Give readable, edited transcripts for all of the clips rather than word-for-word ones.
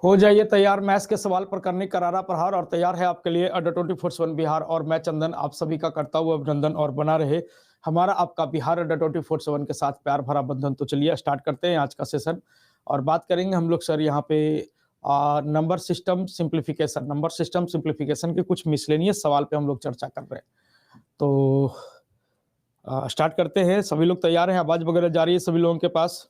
हो जाइए तैयार मैथ्स के सवाल पर करने करारा प्रहार और तैयार है आपके लिए अड्डा 24/7 बिहार और मैं चंदन आप सभी का करता हुआ अभिनंदन और बना रहे हमारा आपका बिहार अड्डा 24/7 के साथ प्यार भरा बंधन। तो चलिए स्टार्ट करते हैं आज का सेशन और बात करेंगे हम लोग सर यहाँ पे नंबर सिस्टम सिंप्लीफिकेशन के कुछ मिसलेनियस सवाल पे हम लोग चर्चा कर रहे हैं। तो स्टार्ट करते हैं। सभी लोग तैयार हैं? आवाज वगैरह जा रही है सभी लोगों के पास?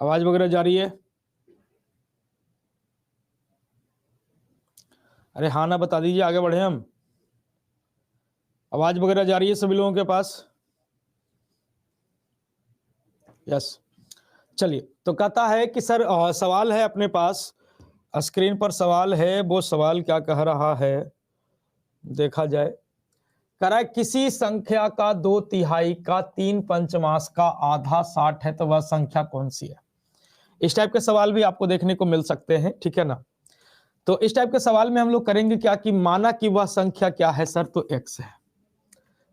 आवाज वगैरह जा रही है? अरे हाँ ना बता दीजिए, आगे बढ़े हम। आवाज वगैरह जा रही है सभी लोगों के पास? यस। चलिए, तो कहता है कि सर सवाल है अपने पास, स्क्रीन पर सवाल है। वो सवाल क्या कह रहा है देखा जाए। कह रहा है किसी संख्या का 2/3 का 3/5 का आधा 60 है तो वह संख्या कौन सी है। इस टाइप के सवाल भी आपको देखने को मिल सकते हैं, ठीक है ना। तो इस टाइप के सवाल में हम लोग करेंगे क्या कि माना कि वह संख्या क्या है सर, तो x है।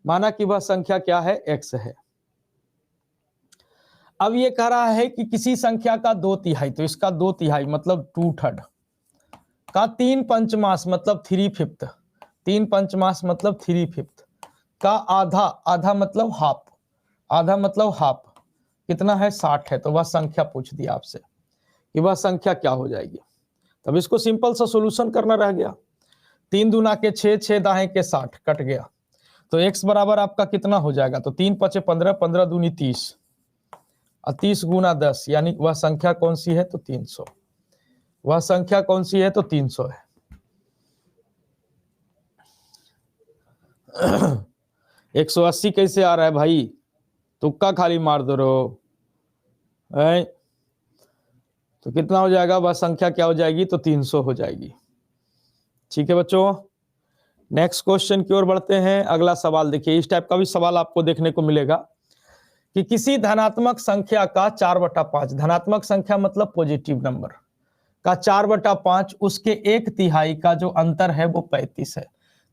माना कि वह संख्या क्या है, x है। अब ये कह रहा है कि किसी संख्या का 2/3, तो इसका 2/3 मतलब 2/3 का 3/5 मतलब 3/5, 3/5 मतलब 3/5 का आधा, आधा मतलब हाफ, आधा मतलब हाफ कितना है 60 है। तो वह संख्या पूछ दिया आपसे कि वह संख्या क्या हो जाएगी। तब इसको सिंपल सा सॉल्यूशन करना रह गया। 3 दूना के 6, 6 दाहें के 60 कट गया। तो x बराबर आपका कितना हो जाएगा, तो 3 5 15, 15 दूनी 30 और 30 गुना 10, यानी वह संख्या कौन सी है, तो 300। वह संख्या कौन सी है, तो 300 है। 180 कैसे आ रहा है भाई, तुक्का खाली मार दो रो। तो कितना हो जाएगा, वह संख्या क्या हो जाएगी, तो 300 हो जाएगी। ठीक है बच्चों, नेक्स्ट क्वेश्चन की ओर बढ़ते हैं। अगला सवाल देखिए, इस टाइप का भी सवाल आपको देखने को मिलेगा कि किसी धनात्मक संख्या का 4/5, धनात्मक संख्या मतलब पॉजिटिव नंबर का 4/5, उसके 1/3 का जो अंतर है वो 35 है,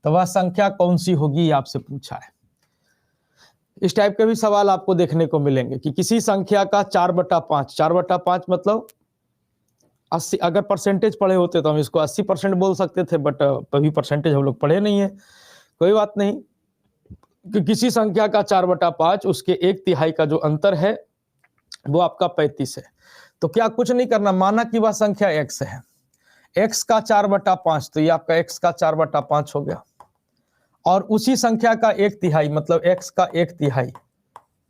तो वह संख्या कौन सी होगी, आपसे पूछा है। इस टाइप के भी सवाल आपको देखने को मिलेंगे कि किसी संख्या का 4/5, 4/5 मतलब 80, अगर परसेंटेज पढ़े होते तो हम इसको 80% बोल सकते थे, बट अभी परसेंटेज हम लोग पढ़े नहीं है, कोई बात नहीं। कि किसी संख्या का 4/5, उसके 1/3 का जो अंतर है वो आपका 35 है। तो क्या कुछ नहीं करना, माना कि वह संख्या x है, x का 4/5, तो ये आपका x का 4/5 हो गया। और उसी संख्या का 1/3 मतलब x का 1/3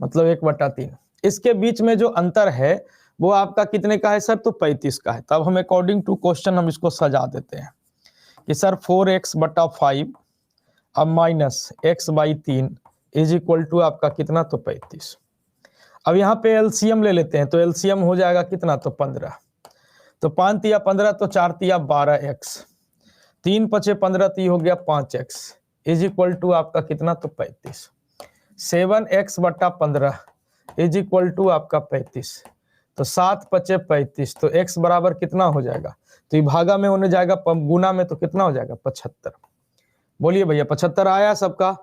मतलब 1/3, इसके बीच में जो अंतर है वो आपका कितने का है सर, तो 35 का है। तब हम अकॉर्डिंग टू क्वेश्चन हम इसको सजा देते हैं कि सर 4x/5 अब minus x/3 is equal to आपका कितना, तो 35। अब यहाँ पे एलसीएम ले लेते हैं, तो एलसीएम हो जाएगा कितना, तो 15। तो 5 तिया 15, तो 4 तिया 12x, 3 5 15, तो हो गया 5x इज इक्वल टू आपका कितना, तो 35। 7x/15 इज इक्वल टू आपका 35। तो 7 5 35, तो x बराबर कितना हो जाएगा, तो ये भागा में होने जाएगा, गुना में तो कितना हो जाएगा, 75। बोलिए भैया 75 आया सबका,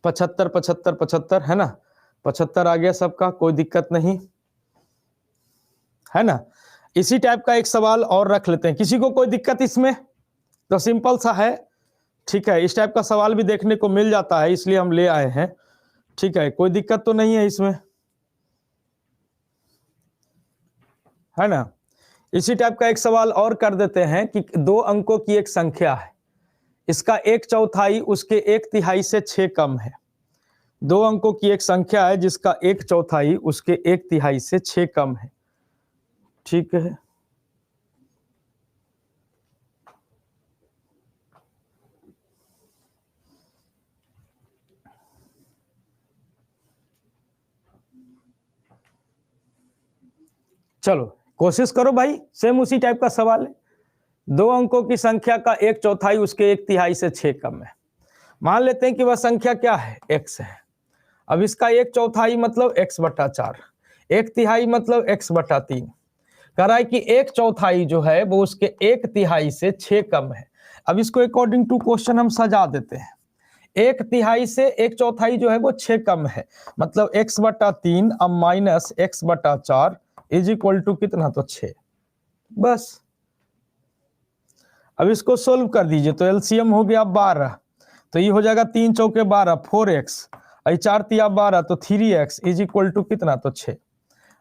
75 75 75 है ना, 75 आ गया सबका, कोई दिक्कत नहीं है ना। इसी टाइप का एक सवाल और रख लेते हैं, किसी को कोई दिक्कत इसमें, तो सिंपल सा है, ठीक है। इस टाइप का सवाल भी देखने को मिल जाता है, इसलिए हम ले आए हैं, ठीक है। कोई दिक्कत तो नहीं है इसमें, है ना। इसी टाइप का एक सवाल और कर देते हैं कि 2 अंकों की एक संख्या है, इसका 1/4 उसके 1/3 से 6 कम है। 2 अंकों की एक संख्या है जिसका 1/4 उसके 1/3 से 6 कम है, ठीक है। चलो कोशिश करो भाई, सेम उसी टाइप का सवाल है। 2 अंकों की संख्या का 1/4 उसके 1/3 से 6 कम है। मान लेते हैं कि वह संख्या क्या है, x है। अब इसका 1/4 मतलब x/4, 1/3 मतलब x/3। कह रहा है कि 1/4 जो है वो उसके 1/3 से 6 कम है। अब इसको अकॉर्डिंग टू क्वेश्चन हम सजा देते हैं। एक तिहाई से एक चौथाई जो है वो 6 कम है, मतलब x/3 अब minus x/4 is equal to कितना, तो 6। बस अब इसको सोल्व कर दीजिए, तो एलसीएम हो गया 12, तो ये हो जाएगा 3 चौके 12 4x, 4 तिया 12 तो 3x इज इक्वल टू कितना, तो 6।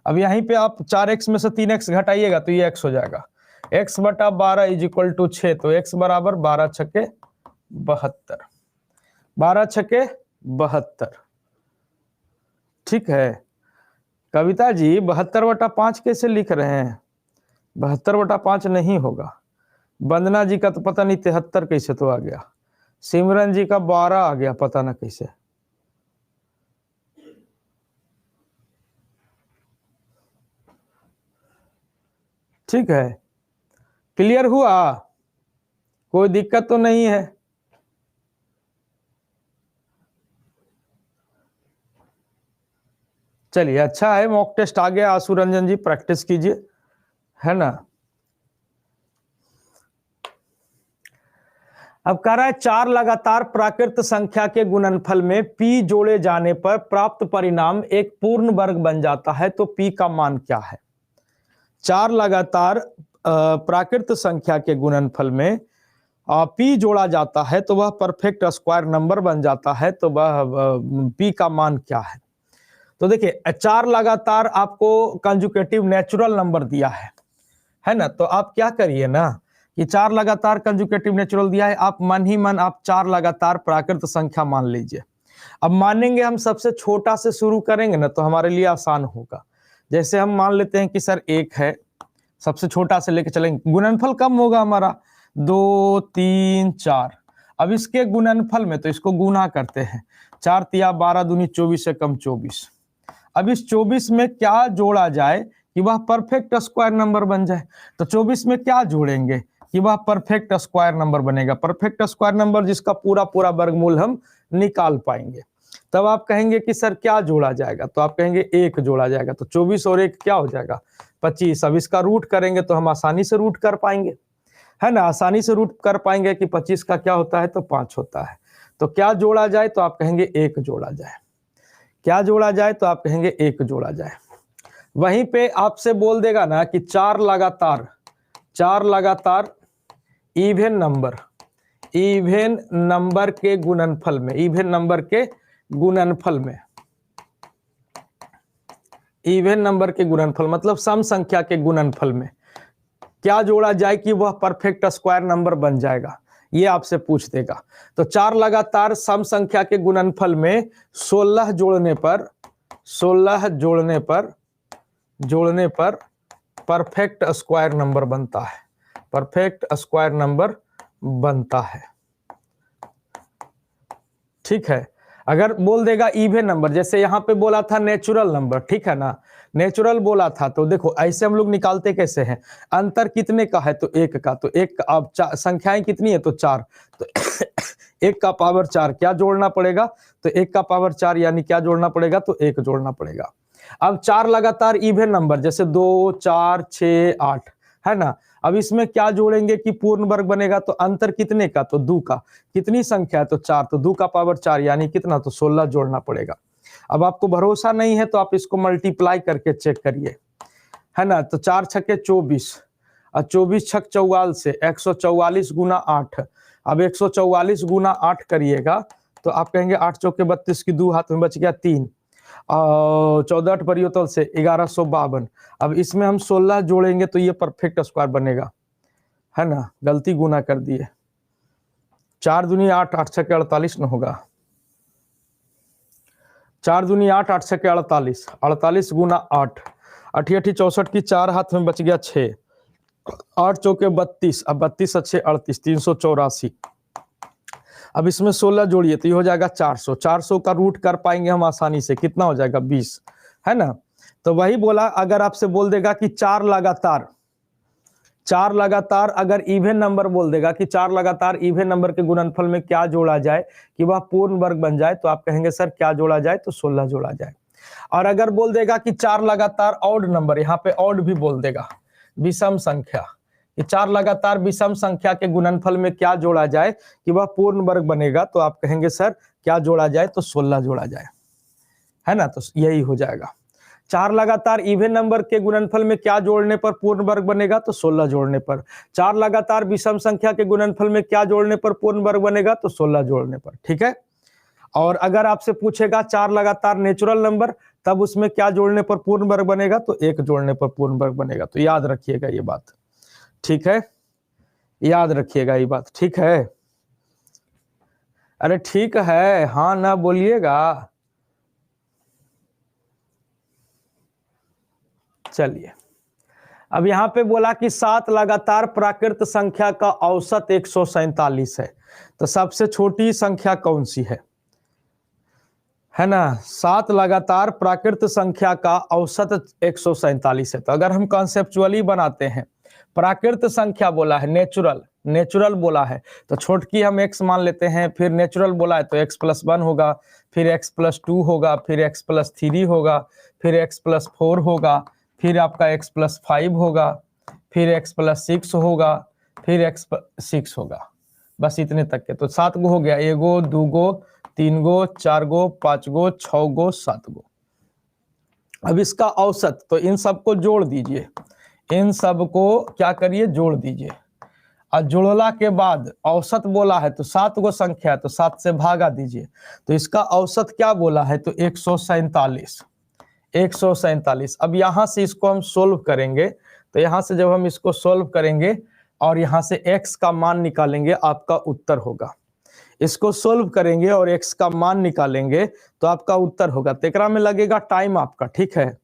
अब यहीं पे आप 4x में से 3x घटाइएगा तो ये x हो जाएगा, x/12 इज इक्वल टू 6, तो x बराबर 12 छक्के 72, 12 छक्के 72। ठीक है कविता जी, 72/5 कैसे लिख रहे हैं? 72/5 नहीं होगा। वंदना जी का तो पता नहीं 73 कैसे तो आ गया, सिमरन जी का 12 आ गया, पता ना कैसे। ठीक है, क्लियर हुआ? कोई दिक्कत तो नहीं है? चलिए अच्छा है, मॉक टेस्ट आ गया, आशु रंजन जी प्रैक्टिस कीजिए, है ना। अब कह रहा है 4 लगातार प्राकृत संख्या के गुणनफल में p जोड़े जाने पर प्राप्त परिणाम एक पूर्ण वर्ग बन जाता है, तो p का मान क्या है? 4 लगातार प्राकृत संख्या के गुणनफल में p जोड़ा जाता है तो वह परफेक्ट स्क्वायर नंबर बन जाता है, तो वह p का मान क्या है? तो देखिए 4 लगातार आपको कंजुकेटिव नेचुरल नंबर दिया है ना, तो आप क्या करिए ना कि 4 लगातार कंजुकेटिव नेचुरल दिया है, आप मन ही मन आप 4 लगातार प्राकृत संख्या मान लीजिए। अब मानेंगे हम सबसे छोटा से शुरू करेंगे ना तो हमारे लिए आसान होगा। जैसे हम मान लेते हैं कि सर 1 है, सबसे छोटा से लेके चलेंगे, गुणनफल कम होगा हमारा 2 3 4। अब इसके गुणनफल में तो इसको गुना करते हैं, 4 तिया 12 दूनी 24 से कम 24। अब इस 24 में क्या जोड़ा जाए कि वह परफेक्ट स्क्वायर नंबर बन जाए? तो 24 में क्या जोड़ेंगे कि वह परफेक्ट स्क्वायर नंबर बनेगा? परफेक्ट स्क्वायर नंबर जिसका पूरा पूरा वर्गमूल हम निकाल पाएंगे। तब आप कहेंगे कि सर क्या जोड़ा जाएगा? तो आप कहेंगे 1 जोड़ा जाएगा, तो 24 और 1 क्या हो जाएगा? 25। अब इसका रूट करेंगे तो हम आसानी से रूट कर पाएंगे, है ना, आसानी से रूट कर पाएंगे कि 25 का क्या होता है, तो 5 होता है। तो क्या जोड़ा जाए? तो आप कहेंगे 1 जोड़ा जाए। क्या जोड़ा जाए? तो आप कहेंगे 1 जोड़ा जाए। वहीं पे आपसे बोल देगा ना कि 4 लगातार इवन नंबर के गुणनफल में, इवन नंबर के गुणनफल मतलब सम संख्या के गुणनफल में क्या जोड़ा जाए कि वह परफेक्ट स्क्वायर नंबर बन जाएगा, ये आपसे पूछ देगा। तो 4 लगातार सम संख्या के गुणनफल में 16 जोड़ने पर परफेक्ट स्क्वायर नंबर बनता है, परफेक्ट स्क्वायर नंबर बनता है। ठीक है, अगर बोल देगा इवन नंबर, जैसे यहां पे बोला था नेचुरल नंबर, ठीक है ना, नेचुरल बोला था, तो देखो ऐसे हम लोग निकालते कैसे हैं, अंतर कितने का है, तो 1 का, तो 1 अब संख्याएं कितनी है, तो 4, तो 1 का पावर 4 क्या जोड़ना पड़ेगा, तो 1 का पावर 4 यानी क्या जोड़ना पड़ेगा, तो 1 जोड़ना पड़ेगा। अब 4 लगातार इवन नंबर जैसे 2 4 6 8, है ना, अब इसमें क्या जोड़ेंगे कि पूर्ण वर्ग बनेगा, तो अंतर कितने का, तो 2 का, कितनी संख्या है, तो 4, तो 2 का पावर 4 यानी कितना, तो 16 जोड़ना पड़ेगा। अब आपको भरोसा नहीं है तो आप इसको मल्टीप्लाई करके चेक करिए, है ना, तो 4 छक्के 24 और 24 छक 44 से 144 गुना 8। अब 144 गुना 8 करिएगा तो आप कहेंगे 8 चौके 32 की 2 हाथ में बच गया 3 और 14 परियोतल से 1152। अब इसमें हम 16 जोड़ेंगे तो ये परफेक्ट स्क्वायर बनेगा, है ना, गलती गुना कर दिए, 4 दूनी 8 8 छक्के 48 न होगा, 4 दूनी 8 8 छक्के 48, 48 गुना 8, 8 64 की 4 हाथ में बच गया 6, 8 चौके 32, अब 32 अच्छे 38, 384। अब इसमें 16 जोड़िए तो ये हो जाएगा 400, 400 का रूट कर पाएंगे हम आसानी से, कितना हो जाएगा 20, है ना। तो वही बोला, अगर आपसे बोल देगा कि 4 लगातार अगर इवन नंबर बोल देगा कि 4 लगातार इवन नंबर के गुणनफल में क्या जोड़ा जाए कि वह पूर्ण वर्ग बन जाए, तो आप कहेंगे सर क्या जोड़ा जाए, तो 16 जोड़ा जाए। और अगर बोल देगा कि 4 लगातार ऑड नंबर, यहाँ पे ऑड भी बोल देगा, विषम संख्या, ये 4 लगातार विषम संख्या के गुणनफल में क्या जोड़ा जाए कि वह पूर्ण वर्ग बनेगा, तो आप कहेंगे सर क्या जोड़ा जाए, तो 16 जोड़ा जाए, है ना, तो यही हो जाएगा। 4 लगातार इवन नंबर के गुणनफल में क्या जोड़ने पर पूर्ण वर्ग बनेगा, तो 16 जोड़ने पर। 4 लगातार विषम संख्या के गुणनफल में क्या जोड़ने पर पूर्ण वर्ग बनेगा, तो 16 जोड़ने पर, ठीक है। और अगर आपसे पूछेगा 4 लगातार नेचुरल नंबर, तब उसमें क्या जोड़ने पर पूर्ण वर्ग बनेगा, तो 1 जोड़ने पर पूर्ण वर्ग बनेगा। तो याद रखिएगा ये बात, ठीक है, याद रखिएगा ये बात, ठीक है। अरे ठीक है, हाँ ना बोलिएगा। चलिए, अब यहाँ पे बोला कि 7 लगातार प्राकृत संख्या का औसत 147 है, तो सबसे छोटी संख्या कौन सी है ना। 7 लगातार प्राकृत संख्या का औसत 147 है। तो अगर हम कॉन्सेप्चुअली बनाते हैं, प्राकृत संख्या बोला है, नेचुरल बोला है, तो छोटकी हम x मान लेते हैं, फिर नेचुरल बोला है तो x+1 होगा, फिर x+2 होगा, फिर x+3 होगा, फिर x+4 होगा, फिर आपका x+5 होगा, फिर x+6 होगा, फिर x6 होगा। बस इतने तक के, तो 7 गो हो गया, 1 गो, 2 गो, 3 गो, 4 गो, 5 गो, 6 गो, 7 गो। अब इसका औसत, तो इन सबको जोड़ दीजिए, इन सबको क्या करिए, जोड़ दीजिए, और जोड़ला के बाद औसत बोला है तो 7 गो संख्या है, तो 7 से भागा दीजिए, तो इसका औसत क्या बोला है, तो 147। अब यहां से इसको हम सोल्व करेंगे, तो यहां से जब हम इसको सोल्व करेंगे और यहां से x का मान निकालेंगे, आपका उत्तर होगा। इसको सोल्व करेंगे और x का मान निकालेंगे तो आपका उत्तर होगा। तेकरा में लगेगा टाइम आपका, ठीक है।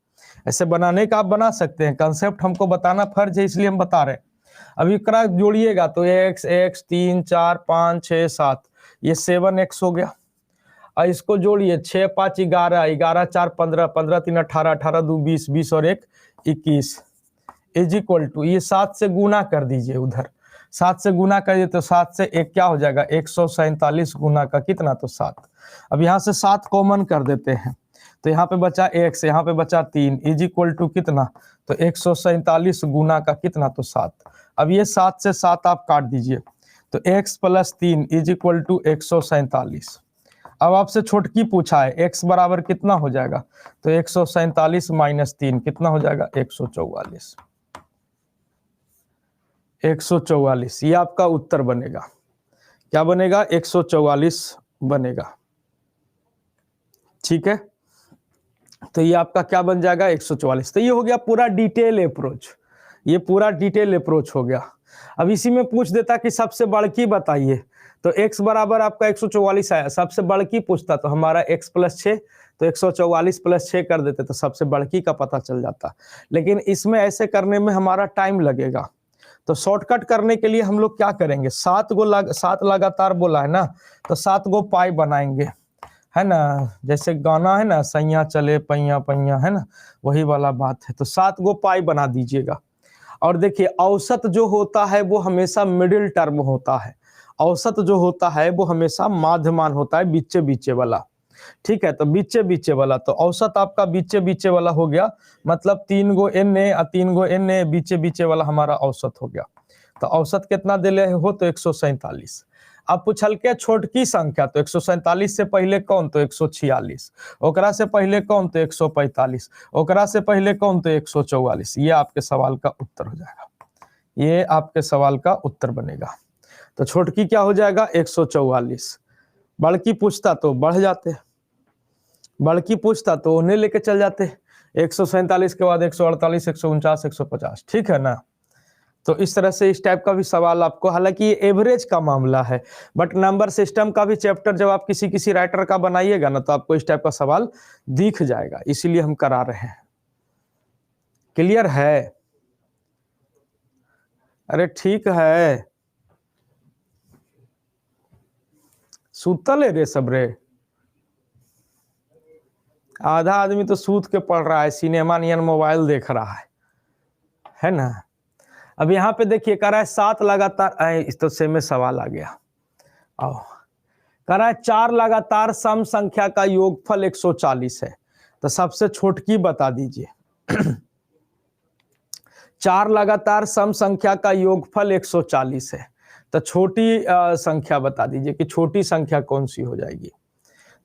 ऐसे बनाने का आप बना सकते हैं, कंसेप्ट हमको बताना फर्ज है, इसलिए हम बता रहे हैं। अभी करा जोड़िएगा तो x 3 4 5 6 7, ये 7x हो गया। और इसको जोड़िए, 6 5 11, 11 4 15, 15 3 18, 18 2 20, 20 और 1 21 इज इक्वल टू, ये 7 से गुना कर दीजिए, उधर 7 से गुना करिए तो 7 से 1 क्या हो जाएगा, 147 गुना का कितना, तो 7। अब यहाँ से 7 कॉमन कर देते हैं, तो यहाँ पे बचा x, यहाँ पे बचा 3 इज इक्वल टू कितना, तो 147 गुना का कितना, तो 7। अब ये 7 से 7 आप काट दीजिए, तो x+3 इज इक्वल टू 147। अब आपसे छोटकी पूछा है, x बराबर कितना हो जाएगा, तो 147 - 3 कितना हो जाएगा, 144। 144, ये आपका उत्तर बनेगा। क्या बनेगा, 144 बनेगा, ठीक है। तो ये आपका क्या बन जाएगा, 144। तो ये हो गया पूरा डिटेल अप्रोच, ये पूरा डिटेल अप्रोच हो गया। अब इसी में पूछ देता कि सबसे बड़की बताइए, तो x बराबर आपका 144 आया, सबसे बड़की पूछता तो हमारा x+6, तो 144 + 6 कर देते तो सबसे बड़की का पता चल जाता। लेकिन इसमें ऐसे करने में हमारा टाइम लगेगा, तो शॉर्टकट करने के लिए हम लोग क्या करेंगे, 7 लगातार बोला है ना, तो 7 गो पाई बनाएंगे, है ना। जैसे गाना है ना, सैया चले पैया पैया, है ना, वही वाला बात है। तो 7 गो पाई बना दीजिएगा। और देखिए, औसत जो होता है वो हमेशा मिडिल टर्म होता है, औसत जो होता है वो हमेशा माध्यमान होता है, बीचे बीचे वाला, ठीक है। तो बीचे बीचे वाला, तो औसत आपका बीचे बीचे वाला हो गया, मतलब 3 गो NA और 3 गो NA, बीचे बीचे वाला हमारा औसत हो गया। तो औसत कितना दिले हो, तो 147। अब पूछल के छोटकी संख्या, तो 147 से पहले कौन, तो 146, ओकरा से पहले कौन, तो 145, ओकरा से पहले कौन, तो 144। ये आपके सवाल का उत्तर हो जाएगा, ये आपके सवाल का उत्तर बनेगा। तो छोटकी क्या हो जाएगा, 144। बड़की पूछता तो बढ़ जाते, बड़की पूछता तो उन्हें लेके चल जाते, 147 के बाद 148, 149, 150, ठीक है ना। तो इस तरह से इस टाइप का भी सवाल आपको, हालांकि ये एवरेज का मामला है, बट नंबर सिस्टम का भी चैप्टर जब आप किसी राइटर का बनाइएगा ना, तो आपको इस टाइप का सवाल दिख जाएगा, इसीलिए हम करा रहे हैं। क्लियर है, अरे ठीक है, सूतल है रे सब रे, आधा आदमी तो सूत के पढ़ रहा है, सिनेमा नियन मोबाइल देख रहा है ना। अब यहाँ पे देखिए, कह रहा है 7 लगातार, इस तो से में सवाल आ गया, आओ, कह रहा है 4 लगातार सम संख्या का योगफल 140 है, तो सबसे छोटकी बता दीजिए। चार लगातार सम संख्या का योगफल 140 है, तो छोटी संख्या बता दीजिए कि छोटी संख्या कौन सी हो जाएगी।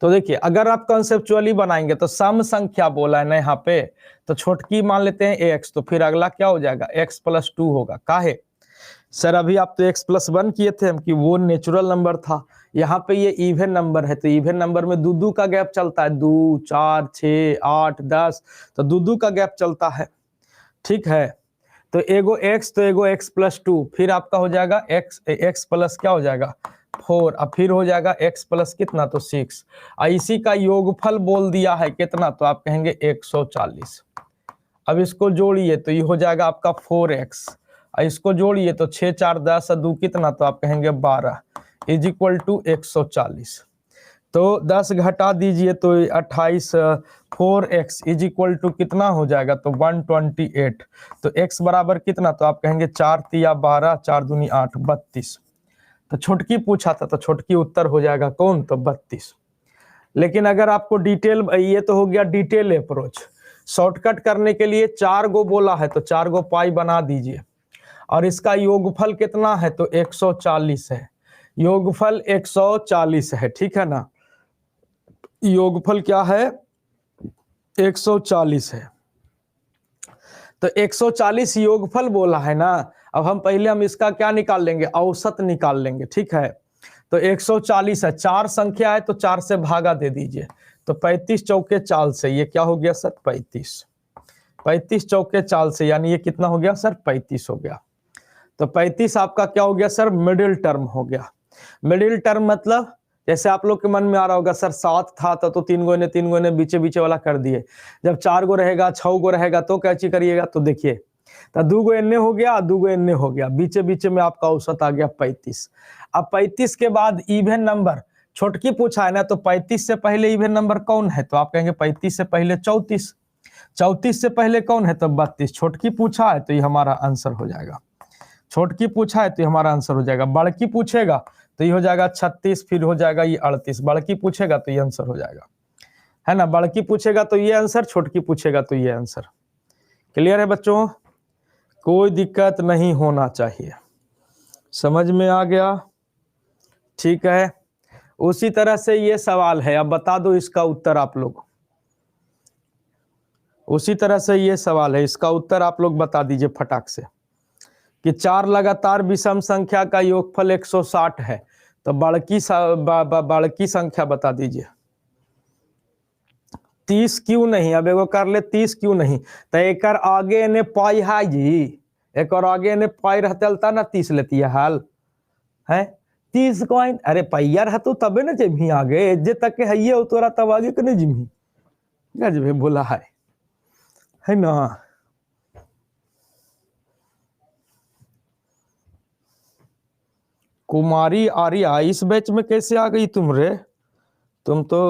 तो देखिए अगर आप कंसेप्चुअली बनाएंगे तो सम संख्या बोला है ना यहाँ पे, तो छोटकी मान लेते हैं x, तो फिर अगला क्या हो जाएगा x + 2 होगा। काहे सर अभी आप तो x + 1 किए थे हम कि वो नेचुरल नंबर था, यहाँ पे ये इवन नंबर है, तो इवन नंबर में दो का गैप चलता है, 2 4 6 8 10, तो दो का गैप चलता है। ठीक है, तो एगो x तो एगो x + 2, फिर आपका हो जाएगा x प्लस क्या हो जाएगा 4, अब फिर हो जाएगा x प्लस कितना तो 6, इसी का योगफल बोल दिया है कितना, तो आप कहेंगे 140। अब इसको जोड़िए तो ये हो जाएगा आपका 4x, इसको जोड़िए तो 6 4 10 2 कितना, तो आप कहेंगे 12 = 140। तो 10 घटा दीजिए तो 28, 4x = कितना हो जाएगा, तो 128। तो x बराबर कितना, तो आप कहेंगे 4 × 12 4 दूनी 8 32। तो छोटकी पूछा था तो छोटकी उत्तर हो जाएगा कौन, तो 32। लेकिन अगर आपको डिटेल, ये तो हो गया डिटेल अप्रोच, शॉर्टकट करने के लिए 4 गो बोला है तो 4 गो पाई बना दीजिए, और इसका योगफल कितना है, तो 140 है, योगफल 140 है। ठीक है ना, योगफल क्या है 140 है, तो 140 योगफल बोला है ना। अब हम इसका क्या निकाल लेंगे, औसत निकाल लेंगे। ठीक है, तो 140 है, 4 संख्या है तो 4 से भागा दे दीजिए, तो 35 चौके चाल से ये क्या हो गया सर 35 चौके चाल से, यानी ये कितना हो गया सर 35 हो गया। तो 35 आपका क्या हो गया सर, मिडिल टर्म हो गया। मिडिल टर्म मतलब जैसे आप लोग के मन में आ रहा होगा सर 7 था तो 3 गो ने बीचे बीचे वाला कर दिए, जब 4 गो रहेगा 6 गो रहेगा तो कैची करिएगा, तो देखिए तो 2 गो एन्ने हो गया 2 गो एन्ने हो गया, बीचे बीचे में आपका औसत आ गया 35। अब 35 के बाद इवन नंबर छोटकी पूछा है ना, तो 35 से पहले इवन नंबर कौन है, तो आप कहेंगे 35 से पहले 34, 34 से पहले कौन है, तो 32। छोटकी पूछा है तो ये हमारा आंसर हो जाएगा, छोटकी पूछा है तो ये हमारा आंसर हो जाएगा। बड़की पूछेगा तो ये हो जाएगा 36, फिर हो जाएगा ये 38, बड़की पूछेगा तो ये आंसर हो जाएगा, है ना। बड़की पूछेगा तो ये आंसर, छोटकी पूछेगा तो ये आंसर। क्लियर है बच्चों, कोई दिक्कत नहीं होना चाहिए, समझ में आ गया। ठीक है, उसी तरह से ये सवाल है, अब बता दो इसका उत्तर आप लोग, उसी तरह से ये सवाल है, इसका उत्तर आप लोग बता दीजिए फटाक से कि 4 लगातार विषम संख्या का योगफल 160 है, तो बड़की संख्या बता दीजिए। 30 क्यों नहीं, अब एगो कर ले 30 क्यों नहीं, तो एक आगे ने पाई है जी, एक और आगे ने पाई रहता ना 30 लेती है हाल है 30 कॉइन, अरे पैया रह तो तबे ना जिम्ही आगे, जे तक है ये तोरा तब आगे के नहीं जिम्ही, गजबे बोला है ना। कुमारी आर्या इस बैच में कैसे आ गई तुम रे, तुम तो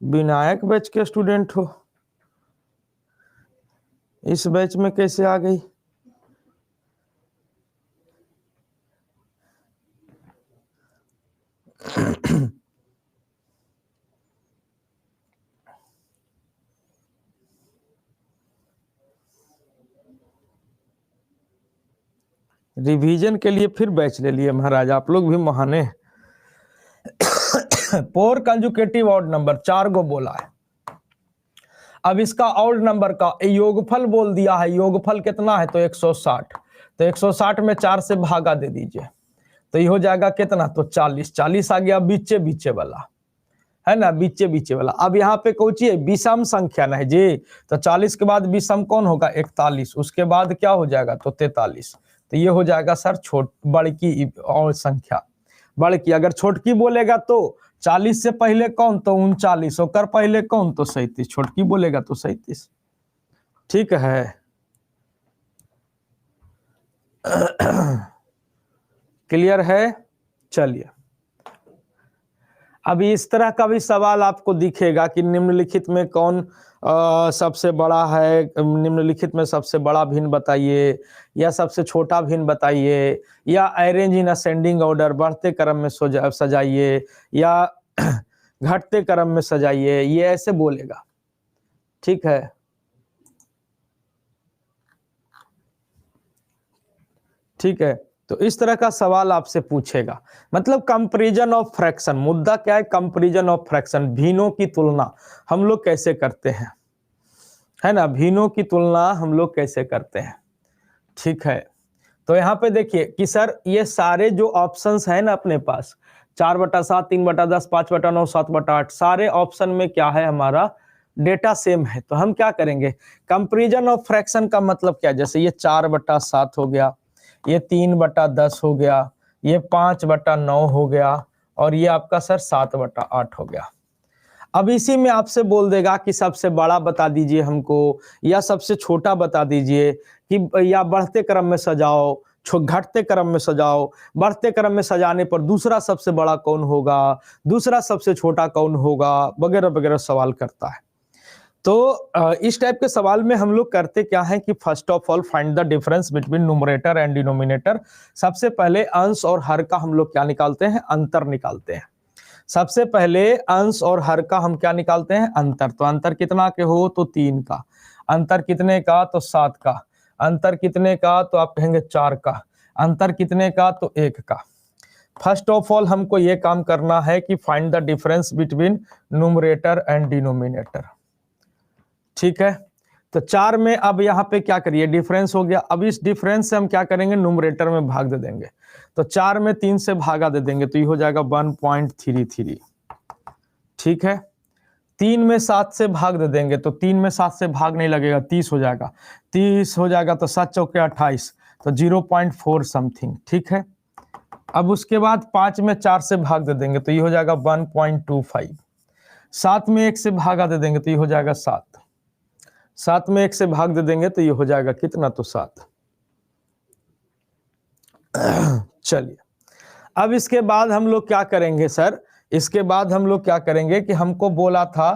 विनायक बैच के स्टूडेंट हो, इस बैच में कैसे आ गई। रिवीजन के लिए फिर बैच ले लिए महाराज, आप लोग भी महाने। फोर कंजुकेटिव ऑड नंबर 4 गो बोला है, अब इसका ऑड नंबर का योगफल बोल दिया है, योगफल कितना है तो 160, तो 160 में 4 से भागा दे दीजिए, तो ये हो जाएगा कितना, तो 40, 40 आ गया बीचे बीचे वाला, है ना, बीचे बीचे वाला। अब यहाँ पे कौची है, विषम संख्या ना है जी, तो 40 के बाद विषम कौन होगा 41, उसके बाद क्या हो जाएगा तो 43, तो ये हो जाएगा सर बड़की और संख्या बड़की। अगर छोटकी बोलेगा तो 40 से पहले कौन, तो 39, होकर पहले कौन, तो 37, छोटकी बोलेगा तो 37। ठीक है, क्लियर है। चलिए अभी इस तरह का भी सवाल आपको दिखेगा कि निम्नलिखित में कौन सबसे बड़ा है, निम्नलिखित में सबसे बड़ा भिन्न बताइए, या सबसे छोटा भिन्न बताइए, या अरेंज इन असेंडिंग ऑर्डर बढ़ते क्रम में सजाइए, या घटते क्रम में सजाइए, ये ऐसे बोलेगा। ठीक है, ठीक है, तो इस तरह का सवाल आपसे पूछेगा। मतलब कंपैरिजन ऑफ फ्रैक्शन, मुद्दा क्या है, कंपैरिजन ऑफ फ्रैक्शन, भिन्नों की तुलना हम लोग कैसे करते हैं, है ना, भिन्नों की तुलना हम लोग कैसे करते हैं। ठीक है, तो यहाँ पे देखिए कि सर ये सारे जो ऑप्शंस है ना अपने पास 4/7, 3/10, 5/9, 7/8, सारे ऑप्शन में क्या है, हमारा डेटा सेम है। तो हम क्या करेंगे, कंपैरिजन ऑफ फ्रैक्शन का मतलब क्या है, जैसे ये 4/7 हो गया, ये 3/10 हो गया, ये 5/9 हो गया, और ये आपका सर 7/8 हो गया। अब इसी में आपसे बोल देगा कि सबसे बड़ा बता दीजिए हमको, या सबसे छोटा बता दीजिए, कि या बढ़ते क्रम में सजाओ, घटते क्रम में सजाओ, बढ़ते क्रम में सजाने पर दूसरा सबसे बड़ा कौन होगा, दूसरा सबसे छोटा कौन होगा, वगैरह वगैरह सवाल करता है। तो इस टाइप के सवाल में हम लोग करते क्या है कि first of all find the difference between numerator and denominator. सबसे पहले अंश और हर का हम लोग क्या निकालते हैं, अंतर निकालते हैं। सबसे पहले अंश और हर का हम क्या निकालते हैं, अंतर। तो अंतर कितना के हो, तो 3 का, अंतर कितने का, तो 7 का, अंतर कितने का, तो आप कहेंगे 4 का, अंतर कितने का, तो 1 का। फर्स्ट ऑफ ऑल हमको ये काम करना है कि find the difference between numerator and denominator. ठीक है, तो 4 में अब यहाँ पे क्या करिए, डिफरेंस हो गया। अब इस डिफरेंस से हम क्या करेंगे, न्यूमरेटर में भाग दे देंगे। तो 4 में 3 से भागा दे देंगे, तो ये हो जाएगा 1.33। ठीक है, 3 में 7 से भाग दे देंगे, तो 3 में 7 से भाग नहीं लगेगा, 30 हो जाएगा, 30 हो जाएगा, तो 7 चौके 28, तो 0.4 समथिंग। ठीक है, अब उसके बाद 5 में 4 से भाग दे देंगे, तो ये हो जाएगा 1.25। 7 में 1 से भागा दे देंगे, तो ये हो जाएगा 7। 7 में 1 से भाग दे देंगे, तो ये हो जाएगा कितना, तो 7। चलिए, अब इसके बाद हम लोग क्या करेंगे सर, इसके बाद हम लोग क्या करेंगे कि हमको बोला था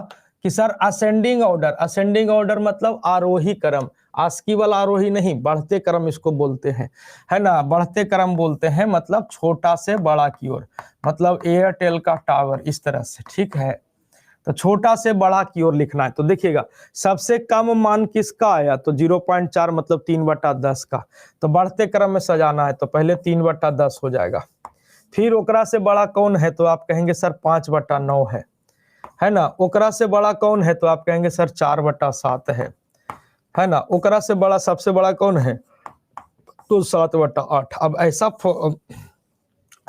कि sir ascending order, ascending order मतलब आरोही क्रम, आस्कीवल आरोही नहीं, बढ़ते क्रम इसको बोलते हैं, है ना, बढ़ते क्रम बोलते हैं, मतलब छोटा से बड़ा की ओर, मतलब एयरटेल का टावर इस तरह से। ठीक है, तो छोटा से बड़ा की ओर लिखना है। तो देखिएगा सबसे कम मान किसका आया, तो 0.4 मतलब 3/10 का। तो बढ़ते क्रम में सजाना है, तो पहले 3/10 हो जाएगा, फिर ओकरा से बड़ा कौन है, तो आप कहेंगे सर 5/9 है ना। ओकरा से बड़ा कौन है, तो आप कहेंगे सर 4/7 है ना। ओकरा से बड़ा, सबसे बड़ा कौन है, तो 7/8। अब ऐसा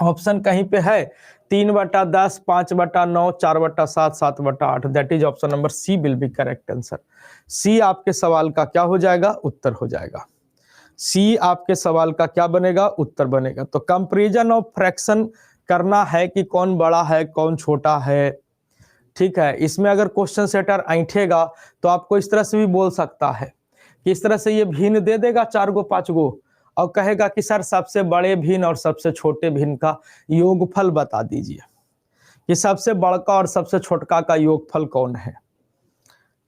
ऑप्शन कहीं पे है 3/10, 5/9, 4/7, 7/8, that is option number C will be correct answer. See आपके सवाल का क्या हो जाएगा, उत्तर हो जाएगा। सी आपके सवाल का क्या बनेगा, उत्तर बनेगा। तो कंपैरिजन ऑफ फ्रैक्शन करना है कि कौन बड़ा है कौन छोटा है। ठीक है, इसमें अगर क्वेश्चन सेटर ऐंठेगा तो आपको इस तरह से भी बोल सकता है कि इस तरह से ये भिन्न दे देगा 4 गो 5 गो, और कहेगा कि सर सबसे बड़े भिन्न और सबसे छोटे भिन्न का योगफल बता दीजिए, कि सबसे बड़का और सबसे छोटका का योगफल कौन है।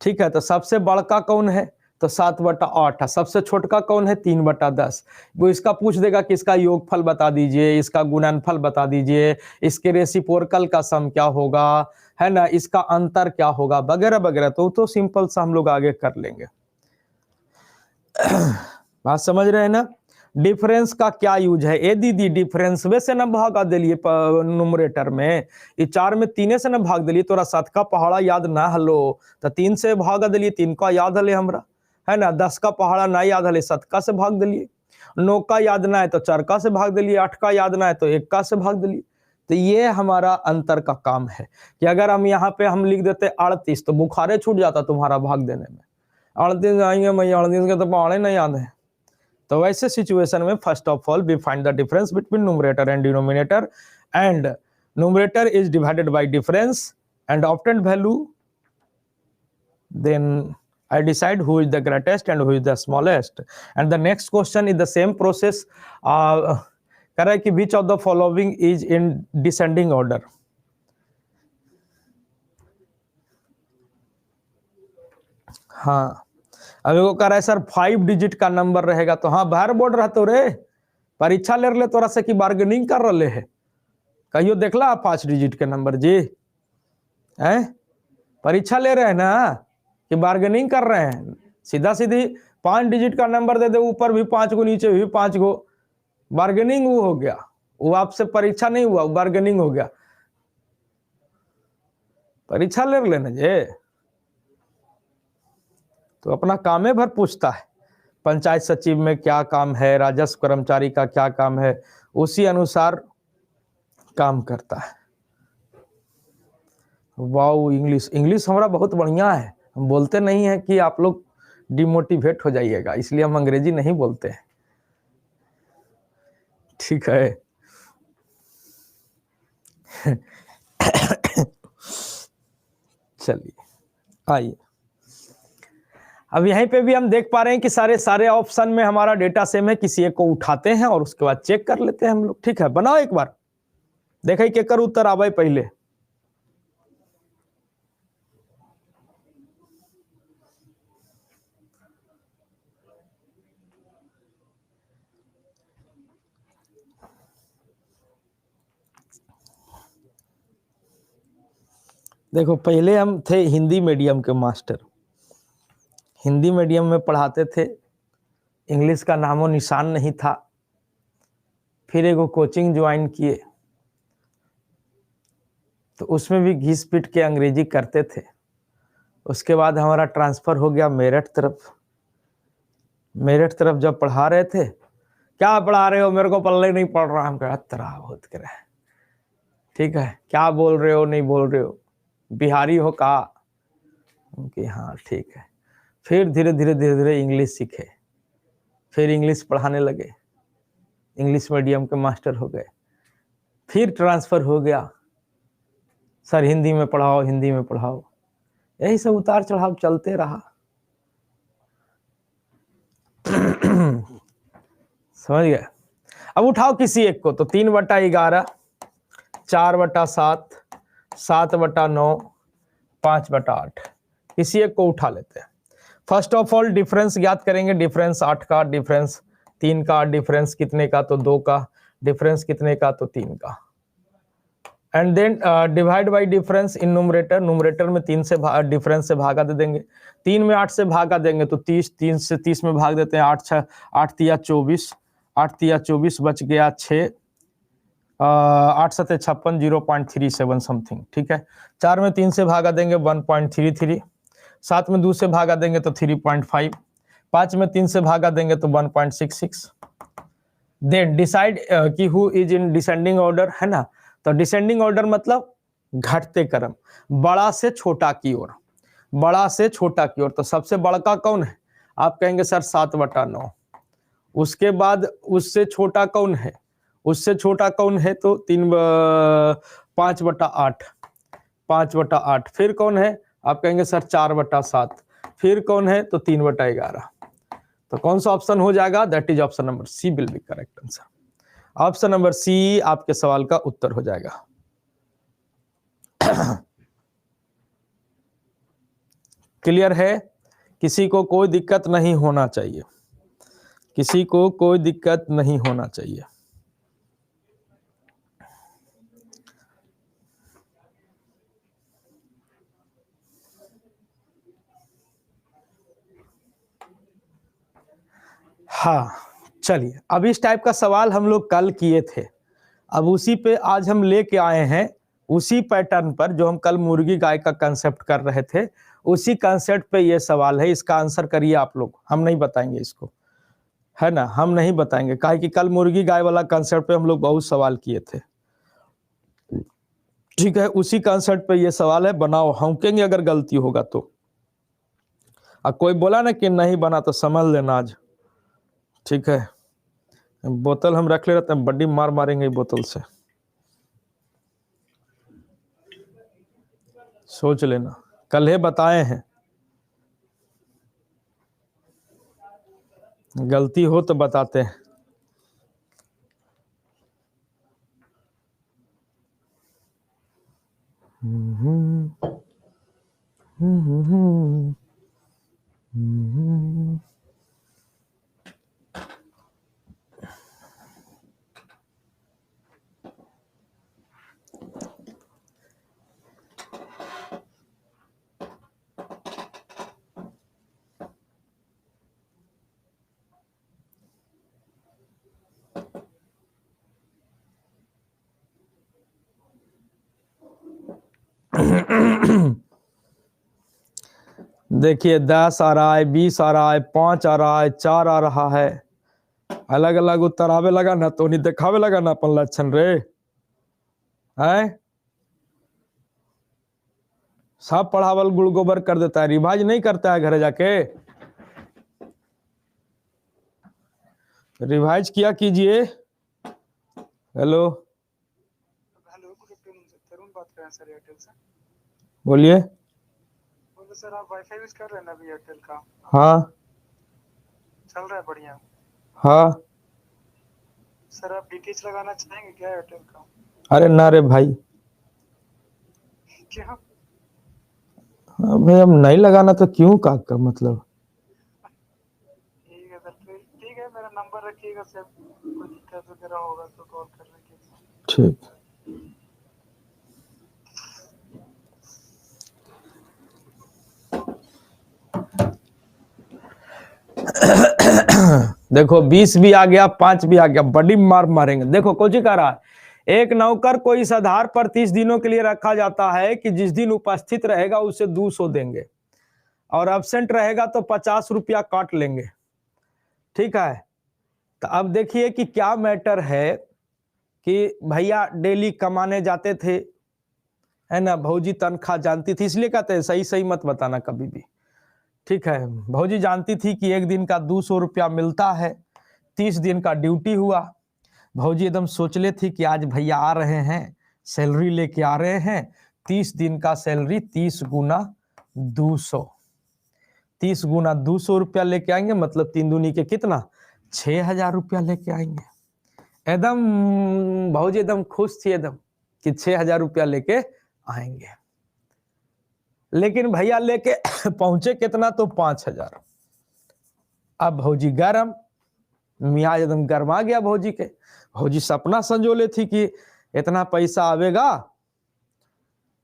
ठीक है, तो सबसे बड़का कौन है, तो 7/8 है, सबसे छोटका कौन है, 3/10। वो इसका पूछ देगा कि इसका योगफल बता दीजिए, इसका गुणनफल बता दीजिए, इसके रेसिप्रोकल का सम क्या होगा, है ना, इसका अंतर क्या होगा, वगैरह वगैरह। तो सिंपल सा हम लोग आगे कर लेंगे। बात समझ रहे हैं ना। डिफरेंस का क्या यूज है, ए दीदी डिफरेंस वे से न भागा दिलिए न्यूमरेटर में, ये 4 में 3 से न भाग दिलिए, तोरा 7 का पहाड़ा याद ना हलो, तो 3 से भागा दिलिए, 3 का याद हले हमरा, है ना। 10 का पहाड़ा ना याद हले, 7 का से भाग दिलिए। 9 का याद ना है तो 4 का से भाग दिलिए। 8 का याद ना है तो 1 का से भाग दिलिए। तो ये हमारा अंतर का काम है कि अगर हम यहाँ पे हम लिख देते 38 तो बुखारे छूट जाता तुम्हारा भाग देने में। 38 आएंगे, मैं 38 के तो पहाड़े नहीं याद है। तो वैसे सिचुएशन में first of all we find the difference between numerator and denominator, and numerator is divided by difference and obtained value, then I decide who is the greatest and who is the smallest. And the next question is the same process. कह रहा है कि which of the following is in descending order. हाँ, अब वो कह रहा है सर 5 डिजिट का नंबर रहेगा, तो हाँ बाहर बोर्ड रहा तो रे परीक्षा ले रहे तोरा से कि बार्गेनिंग कर रहे है, कहियो देखला 5 डिजिट के नंबर जी हैं, परीक्षा ले रहे हैं ना कि बार्गेनिंग कर रहे हैं। सीधा सीधी 5 डिजिट का नंबर दे दे, ऊपर भी 5 गो नीचे भी 5 गो, बार्गेनिंग वो हो गया, वो आपसे परीक्षा नहीं हुआ, बार्गेनिंग हो गया। परीक्षा ले लेना जे तो अपना कामे भर पूछता है, पंचायत सचिव में क्या काम है, राजस्व कर्मचारी का क्या काम है, उसी अनुसार काम करता है। वाओ, इंग्लिश इंग्लिश हमारा बहुत बढ़िया है। हम बोलते नहीं है कि आप लोग डिमोटिवेट हो जाइएगा, इसलिए हम अंग्रेजी नहीं बोलते हैं, ठीक है। चलिए आइए, अब यहीं पे भी हम देख पा रहे हैं कि सारे ऑप्शन में हमारा डेटा सेम है। किसी एक को उठाते हैं और उसके बाद चेक कर लेते हैं हम लोग, ठीक है। बनाओ एक बार, देखा केकर उत्तर आवे पहले। देखो, पहले हम थे हिंदी मीडियम के मास्टर, हिंदी मीडियम में पढ़ाते थे, इंग्लिश का नामो निशान नहीं था। फिर एगो कोचिंग ज्वाइन किए, तो उसमें भी घिस पिट के अंग्रेजी करते थे। उसके बाद हमारा ट्रांसफर हो गया मेरठ तरफ। मेरठ तरफ जब पढ़ा रहे थे, क्या पढ़ा रहे हो, मेरे को पल्ले नहीं पढ़ रहा। हम कहा तरा बहुत करे, ठीक है, क्या बोल रहे हो, नहीं बोल रहे हो, बिहारी हो का, कि हाँ ठीक है। फिर धीरे धीरे धीरे धीरे इंग्लिश सीखे, फिर इंग्लिश पढ़ाने लगे, इंग्लिश मीडियम के मास्टर हो गए। फिर ट्रांसफर हो गया, सर हिंदी में पढ़ाओ, हिंदी में पढ़ाओ। यही सब उतार चढ़ाव चलते रहा। समझ गए। अब उठाओ किसी एक को, तो 3/11, 4/7, 7/9, 5/8, किसी एक को उठा लेते हैं। फर्स्ट ऑफ ऑल डिफरेंस ज्ञात करेंगे। डिफरेंस 8 का, डिफरेंस 3 का, डिफरेंस कितने का, तो 2 का, डिफरेंस कितने का, तो 3 का। And then divide by difference in numerator, numerator में 3 से डिफरेंस से भागा दे देंगे। 3 में 8 से भागा देंगे तो 30, 3 से 30 में भाग देते हैं, 8 तिया 24, 8 तिया 24, बच गया 6, 8 7 56, 0.37 समथिंग, ठीक है। 4 में 3 से भागा देंगे 1.33, 7 में 2 से भागा देंगे तो 3.5, 5 में 3 से भागा देंगे तो 1.66। देन डिसाइड कि who is in descending order, है ना। तो डिसेंडिंग ऑर्डर मतलब घटते क्रम, बड़ा से छोटा की ओर, बड़ा से छोटा की ओर। तो सबसे बड़का कौन है, आप कहेंगे सर 7/9। उसके बाद उससे छोटा कौन है, उससे छोटा कौन है, तो 5/8, 5/8। फिर कौन है, आप कहेंगे सर 4/7। फिर कौन है, तो 3/11। तो कौन सा ऑप्शन हो जाएगा, that is option number C will be correct answer. Option number C आपके सवाल का उत्तर हो जाएगा। क्लियर है, किसी को कोई दिक्कत नहीं होना चाहिए, किसी को कोई दिक्कत नहीं होना चाहिए। हाँ, चलिए, अब इस टाइप का सवाल हम लोग कल किए थे, अब उसी पे आज हम लेके आए हैं, उसी पैटर्न पर जो हम कल मुर्गी गाय का कंसेप्ट कर रहे थे, उसी कंसेप्ट पे ये सवाल है। इसका आंसर करिए आप लोग, हम नहीं बताएंगे इसको, है ना, हम नहीं बताएंगे, काहे कि कल मुर्गी गाय वाला कंसेप्ट पे हम लोग बहुत सवाल किए थे, ठीक है। उसी कंसेप्ट पे ये सवाल है, बनाओ, हौकेंगे अगर गलती होगा तो। अब कोई बोला ना कि नहीं बना तो समझ लेना आज, ठीक है। बोतल हम रख ले रहते हैं, बड़ी मार मारेंगे बोतल से, सोच लेना, कल ही बताए हैं, गलती हो तो बताते हैं। देखिए 10 आ रहा है, 20 आ रहा है, 5 आ रहा है, 4 आ रहा है। अलग अलग उत्तर आवे लगा ना तो नहीं दिखावे लगा ना अपन लक्षण रे है। सब पढ़ावल गुड़ गोबर कर देता है, रिवाइज नहीं करता है घर जाके। रिवाइज किया कीजिए। हेलो तरुण बात कर रहे हैं सर एयरटेल से। बोलिए। बोले सर आप वाईफाई यूज कर रहे हैं ना अभी एयरटेल का? हाँ चल रहा है बढ़िया? हाँ। सर आप डीटीएच लगाना चाहेंगे क्या एयरटेल का? अरे ना रे भाई, क्या? भाई अब नहीं लगाना तो क्यों का मतलब। ठीक है सर, ठीक है, मेरा नंबर रखिएगा सर, कोई दिक्कत वगैरह होगा तो कॉल कर लीजिएगा। ठीक। देखो 20 भी आ गया, 5 भी आ गया, बड़ी मार मारेंगे। देखो कोची कह रहा है, एक नौकर को इस आधार पर 30 दिनों के लिए रखा जाता है कि जिस दिन उपस्थित रहेगा उसे 200 देंगे और एब्सेंट रहेगा तो 50 रुपया काट लेंगे। ठीक है, तो अब देखिए कि क्या मैटर है कि भैया डेली कमाने जाते थे, है ना, भौजी तनख्वाह जानती थी, इसलिए कहते हैं सही सही मत बताना कभी भी। ठीक है, भौजी जानती थी कि एक दिन का 200 रुपया मिलता है, 30 दिन का ड्यूटी हुआ। भौजी एकदम सोचले थी कि आज भैया आ रहे हैं, सैलरी लेके आ रहे हैं, 30 दिन का सैलरी 30 गुना 200, 30 गुना 200 रुपया लेके आएंगे, मतलब 3 दूनी के कितना, 6,000 रुपया लेके आएंगे। एकदम भौजी एकदम खुश थी एकदम कि 6,000 रुपया लेके आएंगे। लेकिन भैया लेके पहुंचे कितना, तो 5,000। अब भौजी गरम, मियाज एकदम गरमा गया भौजी के। भौजी सपना संजोले थी कि इतना पैसा आवेगा,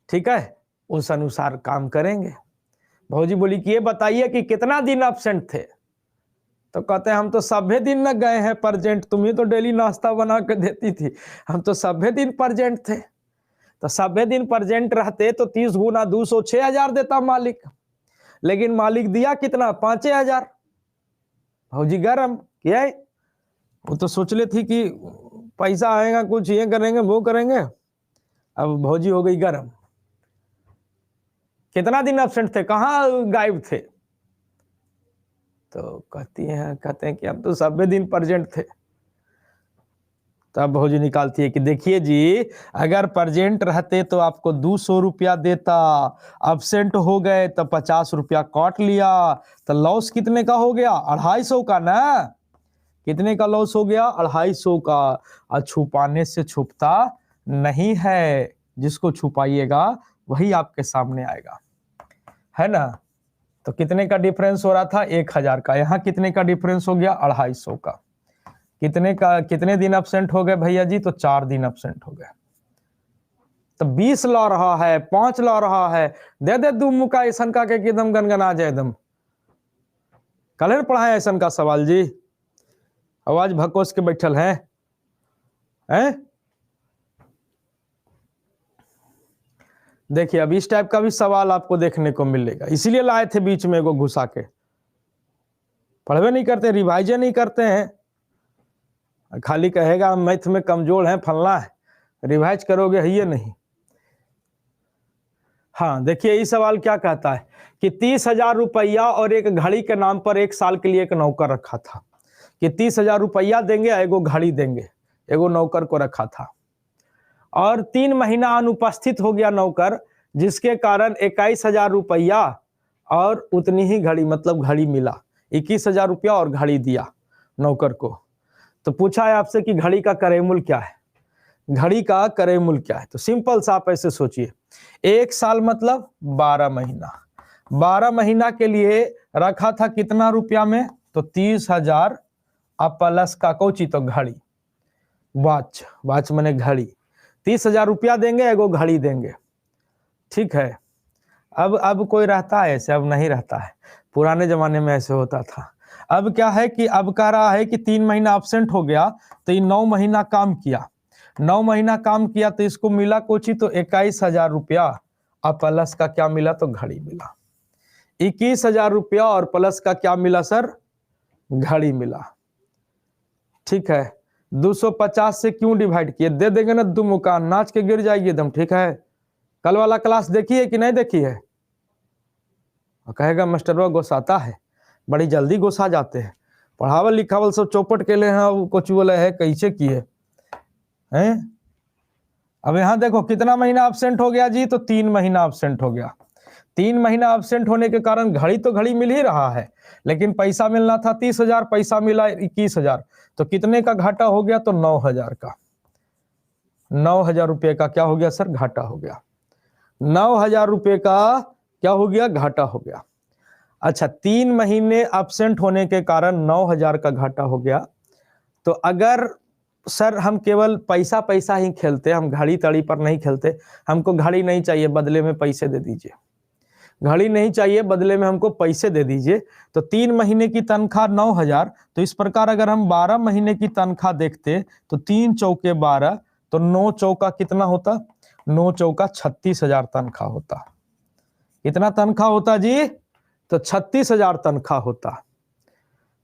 ठीक है, उस अनुसार काम करेंगे। भौजी बोली कि ये बताइए कि कितना दिन एब्सेंट थे। तो कहते हैं हम तो सभे दिन न गए हैं प्रेजेंट, तुम्हें तो डेली नाश्ता बना के देती थी, हम तो सभे दिन प्रेजेंट थे। तो सभे दिन प्रेजेंट रहते तो 30 गुना 200 6,000 देता मालिक, लेकिन मालिक दिया कितना, 5,000। भौजी गरम क्या है, वो तो सोच ले थी कि पैसा आएगा, कुछ ये करेंगे वो करेंगे। अब भौजी हो गई गरम, कितना दिन एब्सेंट थे, कहाँ गायब थे। तो कहते हैं कि अब तो सभे दिन प्रेजेंट थे। तब भौजी निकालती है कि देखिए जी, अगर प्रेजेंट रहते तो आपको 200 रुपया देता, एब्सेंट हो गए तो 50 रुपया काट लिया, तो लॉस कितने का हो गया, 250 का ना। कितने का लॉस हो गया, 250 का। और छुपाने से छुपता नहीं है, जिसको छुपाइएगा वही आपके सामने आएगा, है ना। तो कितने का डिफरेंस हो रहा था, 1,000 का, यहाँ कितने का डिफरेंस हो गया, 250 का। कितने का, कितने दिन एब्सेंट हो गए भैया जी, तो 4 दिन एब्सेंट हो गए। तो 20 ला रहा है, 5 ला रहा है, दे दे दू मुका ऐसा का के एकदम गनगना जाए एकदम। कल पढ़ाए ऐसा का सवाल जी, आवाज भकोस के बैठल है, हैं? देखिए अब इस टाइप का भी सवाल आपको देखने को मिलेगा, इसीलिए लाए थे बीच में एगो घुसा के। पढ़वे नहीं करते, रिवाइज नहीं करते हैं, खाली कहेगा मैथ में कमजोर है, फलना है, रिवाइज करोगे है ये नहीं। हाँ देखिए ये सवाल क्या कहता है कि 30,000 रुपया और एक घड़ी के नाम पर 1 साल के लिए एक नौकर रखा था, कि 30,000 रुपया देंगे, एगो घड़ी देंगे, एगो नौकर को रखा था, और 3 महीना अनुपस्थित हो गया नौकर, जिसके कारण 21,000 रुपया और उतनी ही घड़ी, मतलब घड़ी मिला, 21,000 रुपया और घड़ी दिया नौकर को। तो पूछा है आपसे कि घड़ी का क्रय मूल्य क्या है, घड़ी का क्रय मूल्य क्या है। तो सिंपल सा आप ऐसे सोचिए, 1 साल मतलब 12 महीना, 12 महीना के लिए रखा था कितना रुपया में, तो 30,000 प्लस का कोची, तो घड़ी, वॉच, वॉच मैंने घड़ी, 30,000 रुपया देंगे, एगो घड़ी देंगे। ठीक है, अब कोई रहता है ऐसे, अब नहीं रहता है, पुराने जमाने में ऐसे होता था। अब क्या है कि अब कह रहा है कि 3 महीना एब्सेंट हो गया, तो ये 9 महीना काम किया, 9 महीना काम किया, तो इसको मिला कोची, तो 21,000 रुपया और प्लस का क्या मिला, तो घड़ी मिला। 21,000 रुपया और प्लस का क्या मिला सर, घड़ी मिला। ठीक है, 250 से क्यों डिवाइड किए, दे देंगे ना दो मुका, नाच के गिर जाएगी एकदम। ठीक है, कल वाला क्लास देखी है कि नहीं देखी है? कहेगा मास्टरवा गुस्साता है, बड़ी जल्दी गुस्सा जाते हैं, पढ़ावल लिखावल सब चौपट के लिए हैं, कुछ बोले है कैसे किए हैं। अब यहाँ देखो कितना महीना एब्सेंट हो गया जी, तो 3 महीना एब्सेंट हो गया। 3 महीना एब्सेंट होने के कारण घड़ी तो घड़ी मिल ही रहा है, लेकिन पैसा मिलना था 30,000, पैसा मिला 21,000, तो कितने का घाटा हो गया, तो 9,000 का। 9,000 रुपये का क्या हो गया सर, घाटा हो गया। 9,000 रुपये का क्या हो गया, घाटा हो गया। अच्छा, 3 महीने एब्सेंट होने के कारण 9,000 का घाटा हो गया। तो अगर सर हम केवल पैसा पैसा ही खेलते, हम घड़ी तड़ी पर नहीं खेलते, हमको घड़ी नहीं चाहिए बदले में पैसे दे दीजिए, घड़ी नहीं चाहिए बदले में हमको पैसे दे दीजिए, तो 3 महीने की तनख्वाह 9,000, तो इस प्रकार अगर हम 12 महीने की तनख्वाह देखते तो 3 चौके 12, तो 9 चौका कितना होता, 9 चौका 36,000 तनख्वाह होता। कितना तनख्वाह होता जी, तो 36,000 तनख्वाह होता।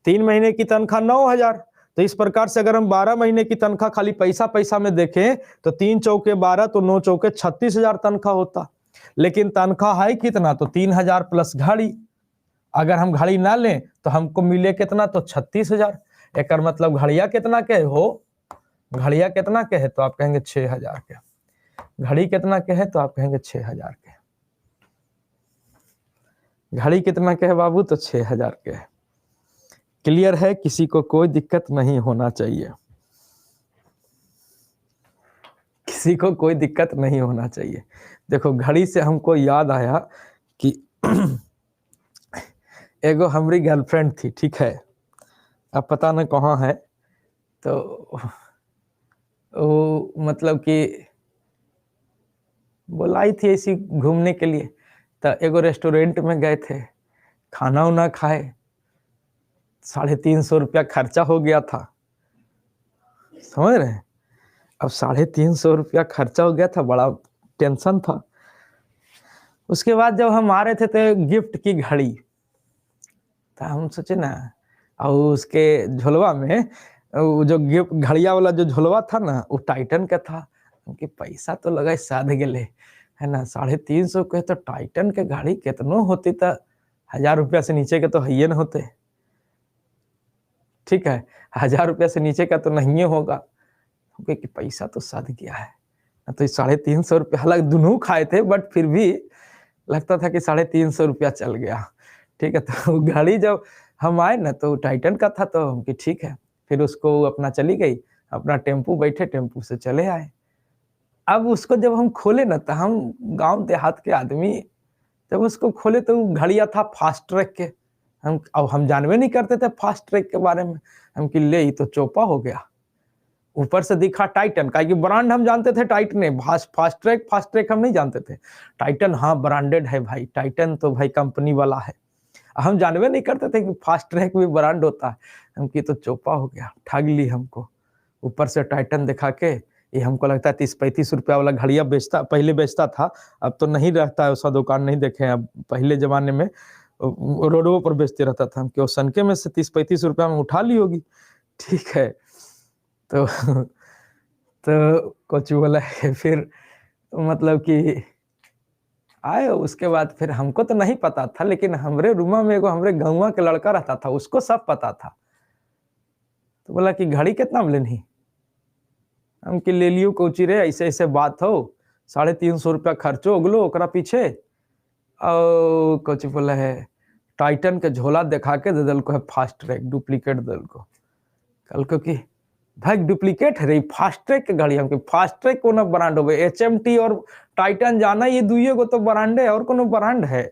3 महीने की तनख्वाह 9,000, तो इस प्रकार से अगर हम 12 महीने की तनख्वाह खाली पैसा पैसा में देखें तो 3 चौके 12, तो 9 चौके 36,000 तनख्वाह होता। लेकिन तनख्वाह है कितना, तो 3,000 प्लस घड़ी। अगर हम घड़ी ना लें तो हमको मिले कितना, तो 36,000। एक मतलब घड़िया कितना के हो, घड़िया कितना के है, तो आप कहेंगे 6,000 के। घड़ी कितना के है, तो आप कहेंगे 6,000 के। घड़ी कितना के है बाबू, तो 6,000 के है। क्लियर है, किसी को कोई दिक्कत नहीं होना चाहिए, किसी को कोई दिक्कत नहीं होना चाहिए। देखो घड़ी से हमको याद आया कि एगो हमारी गर्लफ्रेंड थी, ठीक है, अब पता न कहाँ है, तो वो मतलब कि बुलाई थी ऐसी घूमने के लिए, तो एगो रेस्टोरेंट में गए थे, खाना उना खाए, 350 रुपया खर्चा हो गया था, समझ रहे हैं। अब 350 रुपया खर्चा हो गया था, बड़ा टेंशन था। उसके बाद जब हम आ रहे थे तो गिफ्ट की घड़ी, तो हम सोचे ना, और उसके झोलवा में वो जो गिफ्ट घड़िया वाला जो झोलवा था ना, वो टाइटन का था। उनके पैसा तो लगा साध गेले है ना, 350 के, तो टाइटन के घड़ी कितनो होती, तो 1,000 रुपया से नीचे के तो है न होते। ठीक है, 1,000 रुपया से नीचे का तो नहीं होगा, क्योंकि पैसा तो साध गया है। तो 350 रुपया, हालांकि दोनों खाए थे, बट फिर भी लगता था कि 350 रुपया चल गया। ठीक है, तो घड़ी जब हम आए ना, तो टाइटन का था, तो हम कि ठीक है, फिर उसको अपना चली गई, अपना टेम्पू बैठे, टेम्पू से चले आए। अब उसको जब हम खोले ना, तो हम गांव देहात के आदमी जब उसको खोले तो घड़िया था फास्ट ट्रैक के। हम जानवे नहीं करते थे फास्ट ट्रैक के बारे में, हम कि ले तो चोपा हो गया। ऊपर से दिखा टाइटन का, कि ब्रांड हम जानते थे टाइटन है, फास्ट ट्रैक हम नहीं जानते थे। टाइटन हाँ ब्रांडेड है भाई, टाइटन तो भाई कंपनी वाला है, हम जानवे नहीं करते थे कि फास्ट ट्रैक भी ब्रांड होता है। हम की तो चोपा हो गया, ठग ली हमको। ऊपर से टाइटन दिखा के, ये हमको लगता है 30-35 रुपया वाला घड़िया पहले बेचता था, अब तो नहीं रहता है, उसका दुकान नहीं देखे हैं। अब पहले जमाने में रोडों पर बेचते रहता था, हम कि सनके में से 30-35 रुपया में उठा ली होगी। ठीक है, तो कुछ बोला है, फिर मतलब कि आए। उसके बाद फिर हमको तो नहीं पता था, लेकिन हमरे रूमा में एगो हमरे गाँव के लड़का रहता था, उसको सब पता था। तो बोला कि घड़ी कितना में लेनी, हम कि ले लियो कोची रे, ऐसे ऐसे बात हो, 350 रुपया खर्चो उगलो ओकरा पीछे। और कुछ बोला है, टाइटन के झोला दिखा के दे दल को है फास्ट ट्रैक, डुप्लीकेट दल को। कल को कि भाई डुप्लीकेट है रे, फास्ट ट्रैक के घड़ी, हम फास्ट ट्रैक को ना ब्रांड हो गए, HMT और टाइटन जाना, ये दुइये को तो ब्रांड है, और कोनो ब्रांड है।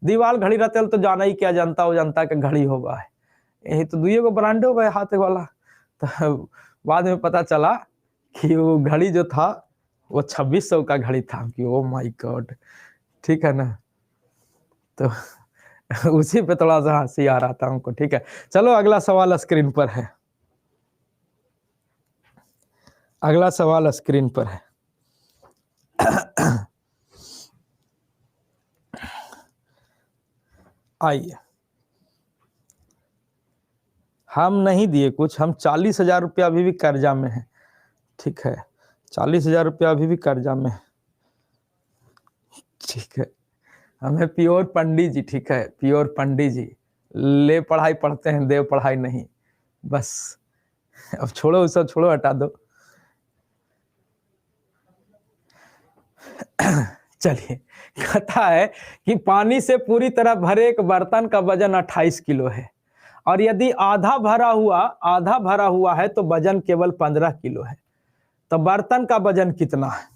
दीवाल घड़ी रहते तो जाना ही क्या, जनता हो जनता के घड़ी होगा है, यही तो दुइये को ब्रांड हो गए हाथ वाला। तो बाद में पता चला कि वो घड़ी जो था वो 2600 का घड़ी था, कि ओ माय गॉड। ठीक है ना, तो उसी पे थोड़ा सा हंसी आ रहा था हमको। ठीक है, चलो अगला सवाल स्क्रीन पर है, अगला सवाल स्क्रीन पर है। आइए, हम नहीं दिए कुछ, हम 40,000 रुपया अभी भी कर्जा में है। ठीक है, 40,000 रुपया अभी भी कर्जा में है। ठीक है, हमें प्योर पंडित जी, ठीक है, प्योर पंडित जी, ले पढ़ाई पढ़ते हैं, देव पढ़ाई नहीं। बस अब छोड़ो, सब छोड़ो, हटा दो। चलिए, कहता है कि पानी से पूरी तरह भरे एक बर्तन का वजन 28 किलो है, और यदि आधा भरा हुआ है तो वजन केवल 15 किलो है। तो बर्तन का वजन कितना है?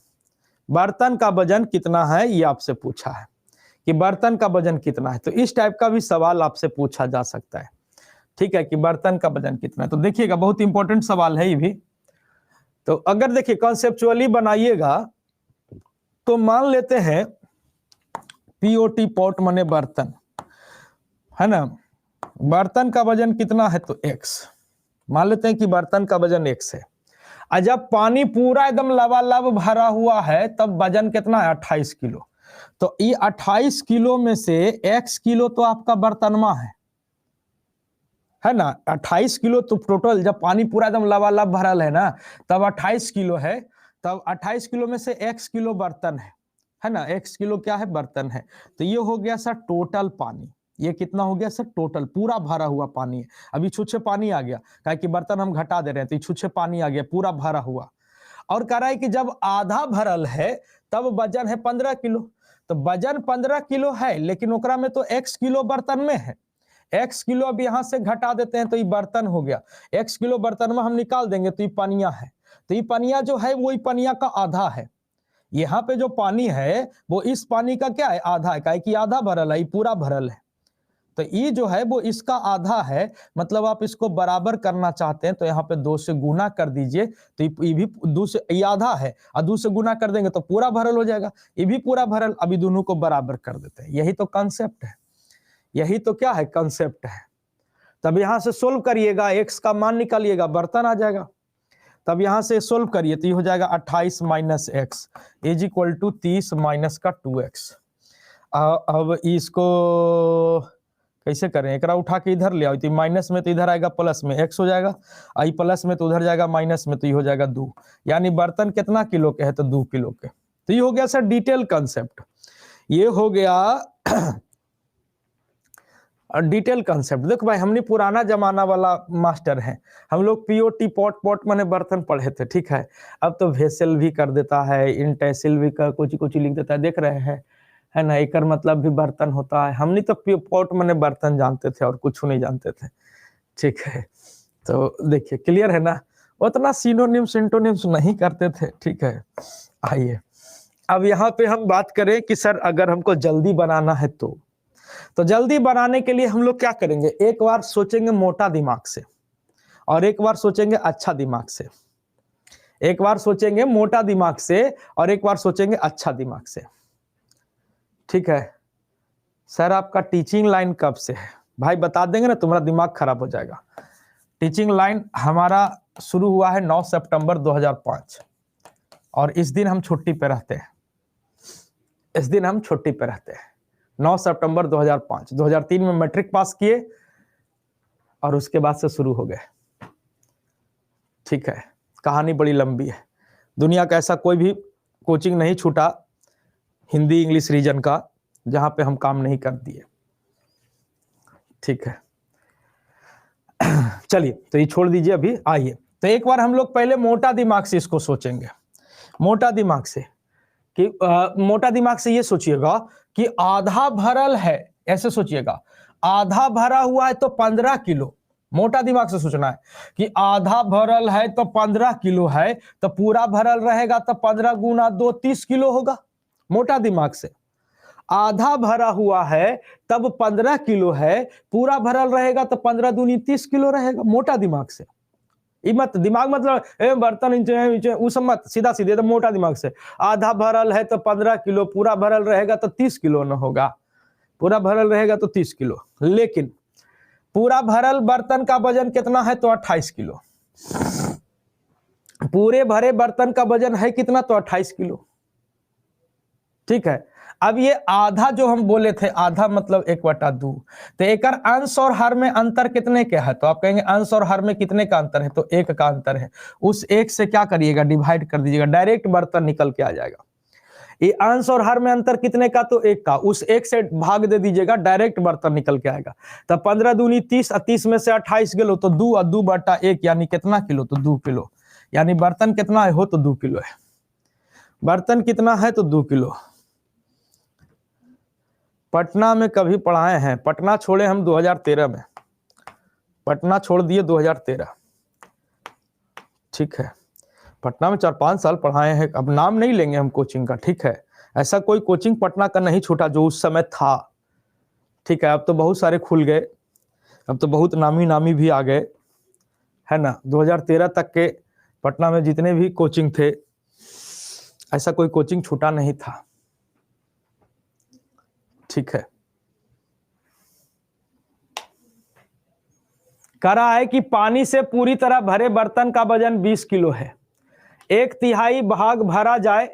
बर्तन का वजन कितना है ये आपसे पूछा है कि बर्तन का वजन कितना है। तो इस टाइप का भी सवाल आपसे पूछा जा सकता है। ठीक है, कि बर्तन का वजन कितना है। तो देखिएगा, बहुत इंपॉर्टेंट सवाल है ये भी। तो अगर देखिए कॉन्सेप्चुअली बनाइएगा तो मान लेते हैं पीओटी, पॉट माने बर्तन, है ना। बर्तन का वजन कितना है? तो x। मान लेते हैं कि बर्तन का वजन x है, और जब पानी पूरा एकदम लबालब भरा हुआ है तब वजन कितना है? 28 किलो। तो ये 28 किलो में से x किलो तो आपका बर्तनमा है ना। 28 किलो तो टोटल, जब पानी पूरा एकदम लबालब भरल है ना तब 28 किलो है। तब 28 किलो में से x किलो बर्तन है ना। x किलो क्या है? बर्तन है। तो ये हो गया सर टोटल पानी। ये कितना हो गया सर? टोटल पूरा भरा हुआ पानी है। अभी छुच्छे पानी आ गया, कहा कि बर्तन हम घटा दे रहे हैं, तो छुच्छे पानी आ गया, पूरा भरा हुआ। और कह रहा है कि जब आधा भरल है तब वजन है 15 किलो। तो वजन 15 किलो है, लेकिन ओकरा में तो x किलो बर्तन में है। x किलो अब यहां से घटा देते हैं तो ये बर्तन हो गया। x किलो बर्तन में हम निकाल देंगे तो ये पनिया है। तो ये पनिया जो है वो पनिया का आधा है। यहाँ पे जो पानी है वो इस पानी का क्या है? आधा है। काहे कि आधा भरल है, ये पूरा भरल है। तो ये जो है वो इसका आधा है। मतलब आप इसको बराबर करना चाहते हैं तो यहाँ पे 2 से गुना कर दीजिए। तो ये भी 2 से, ये आधा है और 2 से गुना कर देंगे तो पूरा भरल हो जाएगा। ये भी पूरा भरल, अभी दोनों को बराबर कर देते हैं। यही तो कॉन्सेप्ट है, यही तो क्या है? कॉन्सेप्ट है। तब यहां से सोल्व करिएगा, x का मान निकालिएगा, बर्तन आ जाएगा। तब यहां से सोल्व करिए तो ये हो जाएगा 28 minus x is equal to 30 minus का 2x। अब इसको कैसे करें? एकरा उठा के इधर ले आओ, तो माइनस में तो इधर आएगा प्लस में x हो जाएगा, आई प्लस में तो उधर जाएगा माइनस में, तो ये हो जाएगा 2। यानी बर्तन कितना किलो के है? तो 2 किलो के। तो ये हो गया सर डिटेल कंसेप्ट, ये हो गया डिटेल कंसेप्ट। देखो भाई, हमने पुराना जमाना वाला मास्टर है, हम लोग पीओटी, पॉट माने बर्तन पढ़े थे। ठीक है, अब तो वेसल भी कर देता है, इंटेसिल भी कर कुछ लिख देता है, देख रहे हैं, है ना। एकर मतलब भी बर्तन होता है। हमने तो पॉट माने बर्तन जानते थे और कुछ नहीं जानते थे। ठीक है, तो देखिए क्लियर है ना। उतना सिनोनिम्स इंटोनिम्स नहीं करते थे। ठीक है, आइए अब यहाँ पे हम बात करें कि सर अगर हमको जल्दी बनाना है तो जल्दी बनाने के लिए हम लोग क्या करेंगे? एक बार सोचेंगे मोटा दिमाग से, और एक बार सोचेंगे अच्छा दिमाग से। एक बार सोचेंगे मोटा दिमाग से और एक बार सोचेंगे अच्छा दिमाग से। ठीक है, सर आपका टीचिंग लाइन कब से है? भाई बता देंगे ना, तुम्हारा दिमाग खराब हो जाएगा। टीचिंग लाइन हमारा शुरू हुआ है 9 सितंबर 2005, और इस दिन हम छुट्टी पे रहते हैं। इस दिन हम छुट्टी पे रहते हैं, 9 सितंबर 2005। 2003 में मैट्रिक पास किए और उसके बाद से शुरू हो गए। ठीक है, कहानी बड़ी लंबी है। दुनिया का ऐसा कोई भी कोचिंग नहीं छूटा हिंदी इंग्लिश रीजन का जहां पे हम काम नहीं कर दिए। ठीक है, चलिए तो ये छोड़ दीजिए अभी। आइए तो एक बार हम लोग पहले मोटा दिमाग से इसको सोचेंगे। मोटा दिमाग से कि मोटा दिमाग से ये सोचिएगा कि आधा भरल है, ऐसे सोचिएगा, आधा भरा हुआ है तो 15 किलो। मोटा दिमाग से सोचना है कि आधा भरल है तो 15 किलो है, तो पूरा भरल रहेगा तो 15 गुना 2 30 किलो होगा। मोटा दिमाग से आधा भरा हुआ है तब 15 किलो है, पूरा भरल रहेगा तो 15 दूनी 30 किलो रहेगा। मोटा दिमाग से, मत दिमाग मतलब बर्तन उस मत, सीधा सीधे तो मोटा दिमाग से आधा भरल है तो 15 किलो, पूरा भरल रहेगा तो 30 किलो न होगा, पूरा भरल रहेगा तो 30 किलो। लेकिन पूरा भरल बर्तन का वजन कितना है? तो 28 किलो। पूरे भरे बर्तन का वजन है कितना? तो 28 किलो। ठीक है, अब ये आधा जो हम बोले थे, आधा मतलब 1/2, तो एक अंश और हर में अंतर कितने के है? तो आप कहेंगे अंश और हर में कितने का अंतर है? तो 1 का अंतर है। उस 1 से क्या करिएगा? डिवाइड कर दीजिएगा, डायरेक्ट बर्तन निकल के आ जाएगा। ये अंश और हर में अंतर कितने का? तो 1 का। उस 1 से भाग दे दीजिएगा, डायरेक्ट बर्तन निकल के आएगा। तब 15 दूनी 30, 30 में से 28 किलो, तो 2 और 2/1 यानी कितना किलो? तो 2 किलो। यानी बर्तन कितना है हो? तो 2 किलो है। बर्तन कितना है? तो 2 किलो। पटना में कभी पढ़ाए हैं? पटना छोड़े हम 2013 में, पटना छोड़ दिए 2013। ठीक है, पटना में 4-5 साल पढ़ाए हैं। अब नाम नहीं लेंगे हम कोचिंग का, ठीक है। ऐसा कोई कोचिंग पटना का नहीं छूटा जो उस समय था, ठीक है। अब तो बहुत सारे खुल गए, अब तो बहुत नामी नामी भी आ गए, है ना। 2013 तक के पटना में जितने भी कोचिंग थे, ऐसा कोई कोचिंग छूटा नहीं था, ठीक है। कह रहा है कि पानी से पूरी तरह भरे बर्तन का वजन 20 किलो है। 1/3 भाग भरा जाए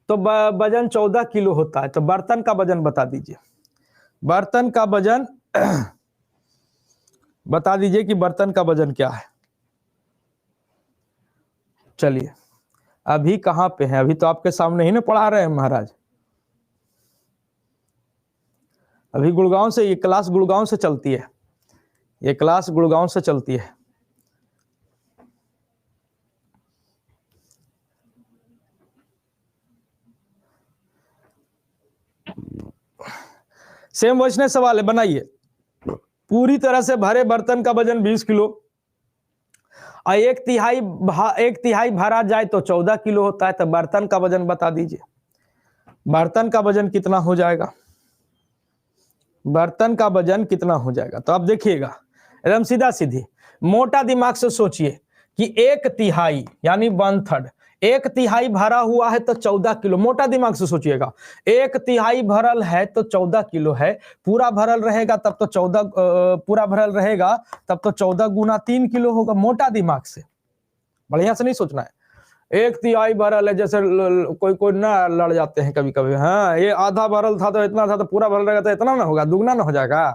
तो वजन 14 किलो होता है। तो बर्तन का वजन बता दीजिए, बर्तन का वजन बता दीजिए कि बर्तन का वजन क्या है। चलिए, अभी कहां पे हैं? अभी तो आपके सामने ही ना पढ़ा रहे हैं महाराज। अभी गुड़गांव से, ये क्लास गुड़गांव से चलती है, ये क्लास गुड़गांव से चलती है। सेम वैसने सवाल है, बनाइए। पूरी तरह से भरे बर्तन का वजन 20 किलो और 1/3 भरा जाए तो 14 किलो होता है। तो बर्तन का वजन बता दीजिए, बर्तन का वजन कितना हो जाएगा? बर्तन का वजन कितना हो जाएगा? तो आप देखिएगा, एकदम सीधा सीधी मोटा दिमाग से सोचिए कि 1/3 यानी 1/3, 1/3 भरा हुआ है तो 14 किलो। मोटा दिमाग से सोचिएगा, 1/3 भरल है तो 14 किलो है। पूरा भरल रहेगा तब तो 14, पूरा भरल रहेगा तब तो 14 गुना 3 किलो होगा। मोटा दिमाग से, बढ़िया से नहीं सोचना है। 1/3 भरल है, जैसे कोई कोई ना लड़ जाते हैं कभी कभी, हाँ ये आधा भरल था तो इतना था, तो पूरा भरल रहेगा तो इतना ना होगा, दुगना ना हो जाएगा।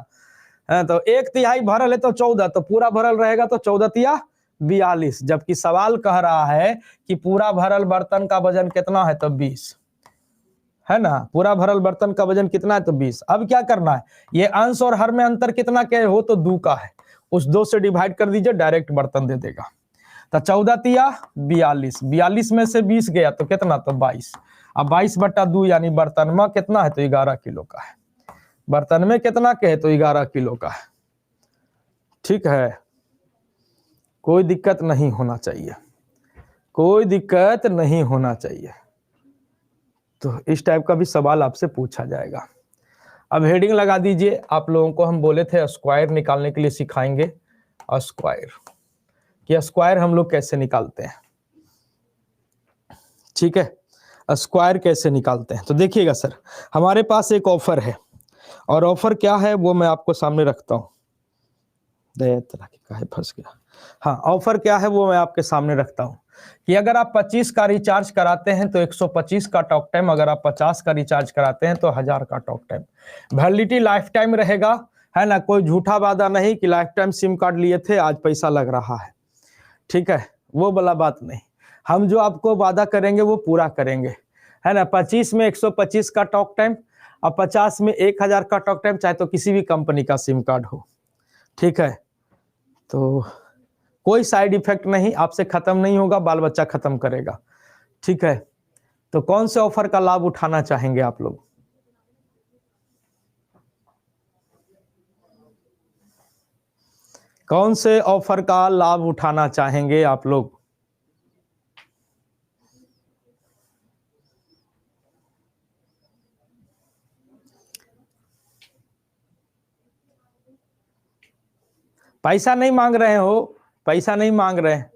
तो 1/3 भरल है तो 14, तो पूरा भरल रहेगा तो 14 × 42। जबकि सवाल कह रहा है कि पूरा भरल बर्तन का वजन कितना है? तो 20, है ना। पूरा भरल बर्तन का वजन कितना है? तो 20। अब क्या करना है? ये अंश और हर में अंतर कितना के हो? तो 2 का है। उस 2 से डिवाइड कर दीजिए, डायरेक्ट बर्तन दे देगा। तो 14 × 42, 42 में से 20 गया तो कितना? तो 22। अब 22/2 यानी बर्तन में कितना है? तो 11 किलो का है। बर्तन में कितना के है? तो 11 किलो का है, ठीक है। कोई दिक्कत नहीं होना चाहिए, कोई दिक्कत नहीं होना चाहिए। तो इस टाइप का भी सवाल आपसे पूछा जाएगा। अब हेडिंग लगा दीजिए। आप लोगों को हम बोले थे स्क्वायर निकालने के लिए सिखाएंगे, स्क्वायर, कि स्क्वायर हम लोग कैसे निकालते हैं, ठीक है। स्क्वायर कैसे निकालते हैं? तो देखिएगा सर, हमारे पास एक ऑफर है, और ऑफर क्या है वो मैं आपको सामने रखता हूं। फंस गया। हाँ, ऑफर क्या है वो मैं आपके सामने रखता हूं कि अगर आप 25 का रिचार्ज कराते हैं तो 125 का टॉक टाइम, अगर आप 50 का रिचार्ज कराते हैं तो 1000 का talk time. Validity life time रहेगा, है ना। कोई झूठा वादा नहीं कि लाइफ टाइम सिम कार्ड लिए थे आज पैसा लग रहा है, ठीक है, वो वाला बात नहीं। हम जो आपको वादा करेंगे वो पूरा करेंगे, है ना। 25 में 125 का टॉक टाइम और 50 में 1000 का टॉक टाइम, चाहे तो किसी भी कंपनी का सिम कार्ड हो, ठीक है। तो कोई साइड इफेक्ट नहीं, आपसे खत्म नहीं होगा, बाल बच्चा खत्म करेगा, ठीक है। तो कौन से ऑफर का लाभ उठाना चाहेंगे आप लोग? कौन से ऑफर का लाभ उठाना चाहेंगे आप लोग? पैसा नहीं मांग रहे हो, पैसा नहीं मांग रहे हैं,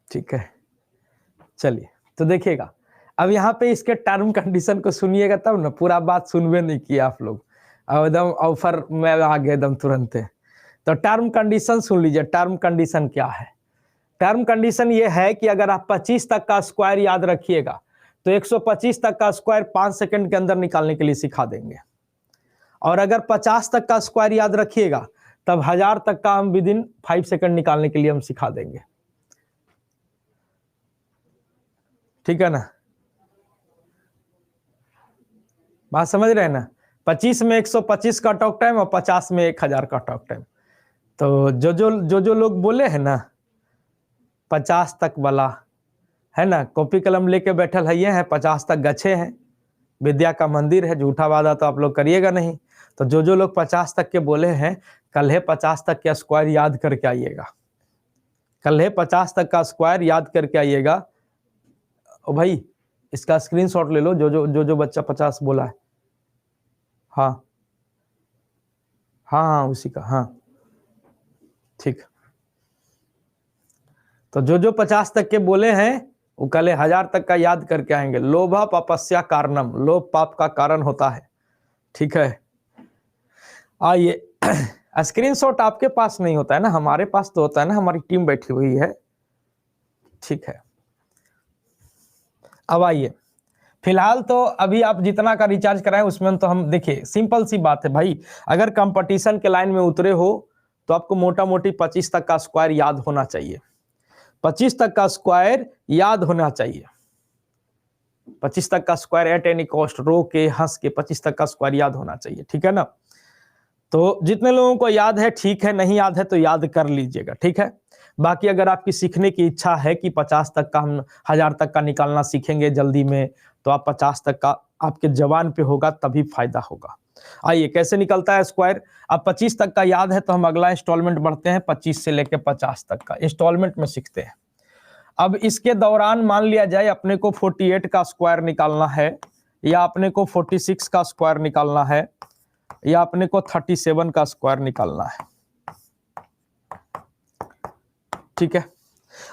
ठीक है। चलिए, तो देखिएगा, अब यहाँ पे इसके टर्म कंडीशन को सुनिएगा तब ना, पूरा बात सुनवे नहीं किया आप लोग, अब एकदम ऑफर में आ गए एकदम तुरंत। तो टर्म कंडीशन सुन लीजिए, टर्म कंडीशन क्या है। टर्म कंडीशन ये है कि अगर आप 25 तक का स्क्वायर याद रखिएगा तो 125 तक का स्क्वायर 5 सेकंड के अंदर निकालने के लिए सिखा देंगे, और अगर 50 तक का स्क्वायर याद रखिएगा तब 1000 तक का हम विद इन 5 सेकंड निकालने के लिए हम सिखा देंगे। ठीक है ना, बात समझ रहे हैं ना। 25 में 125 का टॉक टाइम और 50 में 1000 का टॉक टाइम। तो जो लोग बोले हैं ना 50 तक वाला है ना, कॉपी कलम लेके बैठल है, ये है 50 तक गच्छे हैं, विद्या का मंदिर है, झूठा वादा तो आप लोग करिएगा नहीं। तो जो लोग 50 तक के बोले हैं कल है 50 तक का स्क्वायर याद करके आइएगा, कल है 50 तक का स्क्वायर याद करके आइएगा। ओ भाई इसका स्क्रीनशॉट ले लो, जो बच्चा 50 बोला है। हाँ हाँ हाँ उसी का, हाँ ठीक। तो जो 50 तक के बोले हैं वो कल 1000 तक का याद करके आएंगे। लोभा पापस्या कारणम, लोभ पाप का कारण होता है। ठीक है, आइए स्क्रीनशॉट आपके पास नहीं होता है ना, हमारे पास तो होता है ना, हमारी टीम बैठी हुई है। ठीक है, अब आइए, फिलहाल तो अभी आप जितना का रिचार्ज कराएं उसमें तो हम देखिए सिंपल सी बात है भाई, अगर कंपटीशन के लाइन में उतरे हो तो आपको मोटा मोटी 25 तक का स्क्वायर याद होना चाहिए, 25 तक का स्क्वायर याद होना चाहिए, 25 तक का स्क्वायर एट एनी कॉस्ट, रो के हंस के 25 तक का स्क्वायर याद होना चाहिए। ठीक है ना, तो जितने लोगों को याद है ठीक है, नहीं याद है तो याद कर लीजिएगा। ठीक है, बाकी अगर आपकी सीखने की इच्छा है कि 50 तक का हम 1000 तक का निकालना सीखेंगे जल्दी में, तो आप 50 तक का आपके जवान पे होगा तभी फायदा होगा। आइए कैसे निकलता है स्क्वायर। अब 25 तक का याद है तो हम अगला इंस्टॉलमेंट बढ़ते हैं, 25 से लेकर 50 तक का इंस्टॉलमेंट में सीखते हैं। अब इसके दौरान मान लिया जाए अपने को 48 का स्क्वायर निकालना है, या अपने को 46 का स्क्वायर निकालना है, या अपने को 37 का स्क्वायर निकालना है। ठीक है,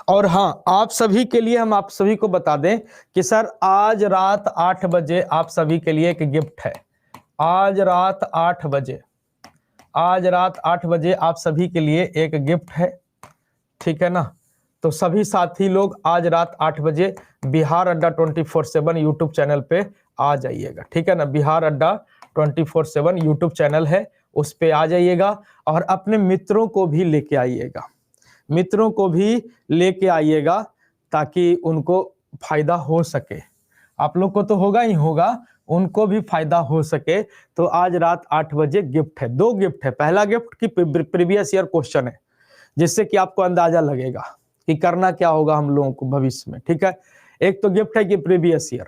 और हाँ आप सभी के लिए हम आप सभी को बता दें कि सर आज रात 8 बजे आप सभी के लिए एक गिफ्ट है। आज रात 8 बजे, आज रात 8 बजे आप सभी के लिए एक गिफ्ट है। ठीक है ना, तो सभी साथी लोग आज रात 8 बजे बिहार अड्डा 24/7 यूट्यूब चैनल पे आ जाइएगा। ठीक है ना, बिहार अड्डा 24/7 यूट्यूब चैनल है, उस पे आ जाइएगा और अपने मित्रों को भी लेके आइएगा, मित्रों को भी लेके आइएगा ताकि उनको फायदा हो सके। आप लोग को तो होगा ही होगा, उनको भी फायदा हो सके। तो आज रात 8 बजे गिफ्ट है, 2 गिफ्ट है। पहला गिफ्ट की प्रीवियस ईयर क्वेश्चन है, जिससे कि आपको अंदाजा लगेगा कि करना क्या होगा हम लोगों को भविष्य में। ठीक है, एक तो गिफ्ट है कि प्रीवियस ईयर।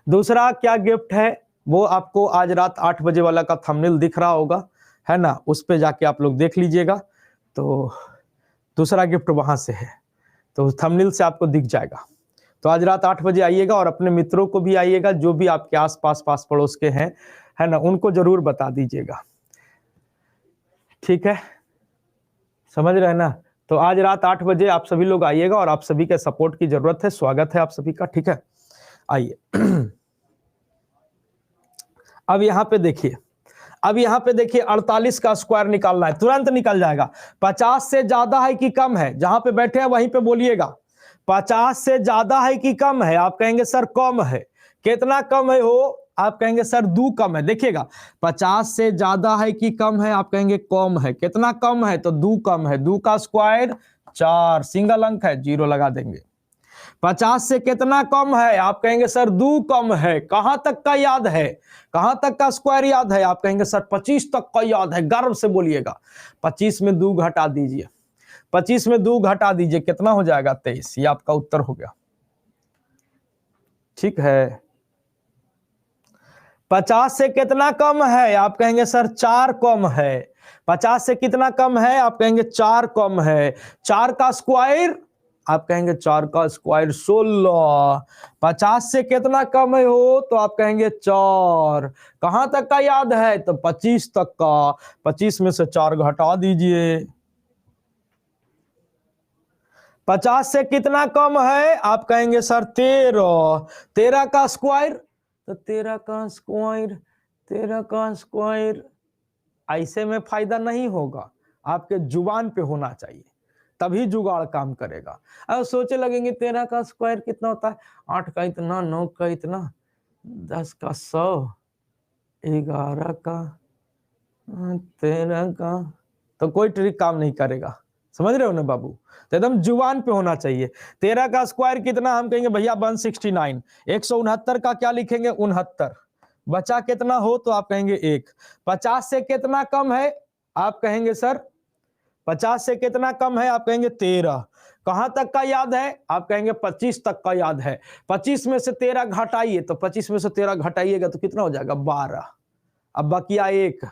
दूसरा क्या गिफ्ट है वो आपको आज रात 8 बजे वाला का थंबनेल दिख रहा होगा, है ना, उस पे जाके आप लोग देख लीजिएगा। तो दूसरा गिफ्ट वहां से है, तो थंबनेल से आपको दिख जाएगा। तो आज रात 8 बजे आइएगा और अपने मित्रों को भी आइएगा, जो भी आपके आसपास पास पड़ोस के हैं, है ना, उनको जरूर बता दीजिएगा। ठीक है, समझ रहे हैं ना। तो आज रात 8 बजे आप सभी लोग आइएगा और आप सभी के सपोर्ट की जरूरत है, स्वागत है आप सभी का। ठीक है, आइए अब यहाँ पे देखिए, अब यहाँ पे देखिए 48 का स्क्वायर निकालना है, तुरंत निकल जाएगा। 50 से ज्यादा है कि कम है, जहां पे बैठे हैं वहीं पे बोलिएगा। 50 से ज्यादा है कि कम है, आप कहेंगे सर कम है। कितना कम है हो, आप कहेंगे सर 2 कम है। देखिएगा 50 से ज्यादा है कि कम है, आप कहेंगे कम है। कितना कम है, तो 2 कम है। 2 का स्क्वायर 4, सिंगल अंक है, 0 लगा देंगे। 50 से कितना कम है, आप कहेंगे सर 2 कम है। कहां तक का याद है, कहां तक का स्क्वायर याद है, आप कहेंगे सर 25 तक का याद है। गर्व से बोलिएगा। 25 में 2 घटा दीजिए, 25 में 2 घटा दीजिए, कितना हो जाएगा 23। ये आपका उत्तर हो गया। ठीक है, 50 से कितना कम है, आप कहेंगे सर 4 कम है। 50 से कितना कम है, आप कहेंगे 4 कम है। 4 का स्क्वायर, आप कहेंगे 4 का स्क्वायर 16। 50 से कितना कम है हो, तो आप कहेंगे 4। कहां तक का याद है, तो 25 तक का। 25 में से 4 घटा दीजिए। 50 से कितना कम है, आप कहेंगे सर 13। 13 का स्क्वायर, तो 13 का स्क्वायर, 13 का स्क्वायर। ऐसे में फायदा नहीं होगा, आपके जुबान पे होना चाहिए। तभी जुगाड़ काम करेगा। अब सोचे लगेंगे 13 का स्क्वायर कितना होता है, 8 का इतना, 9 का इतना, 10 का 100, 11 का, 13 का, तो कोई ट्रिक काम नहीं करेगा। समझ रहे हो ना बाबू? तो एकदम जुबान पे होना चाहिए। 13 का स्क्वायर कितना, हम कहेंगे भैया 169। 169 का क्या लिखेंगे, 69। बचा कितना हो तो आप कहेंगे 1। 50 से कितना कम है, आप कहेंगे सर 50 से कितना कम है, आप कहेंगे 13। कहां तक का याद है, आप कहेंगे 25 तक का याद है। 25 में से 13 घटाइए, तो 25 में से 13 घटाइएगा तो कितना हो जाएगा, 12। अब बकिया 1,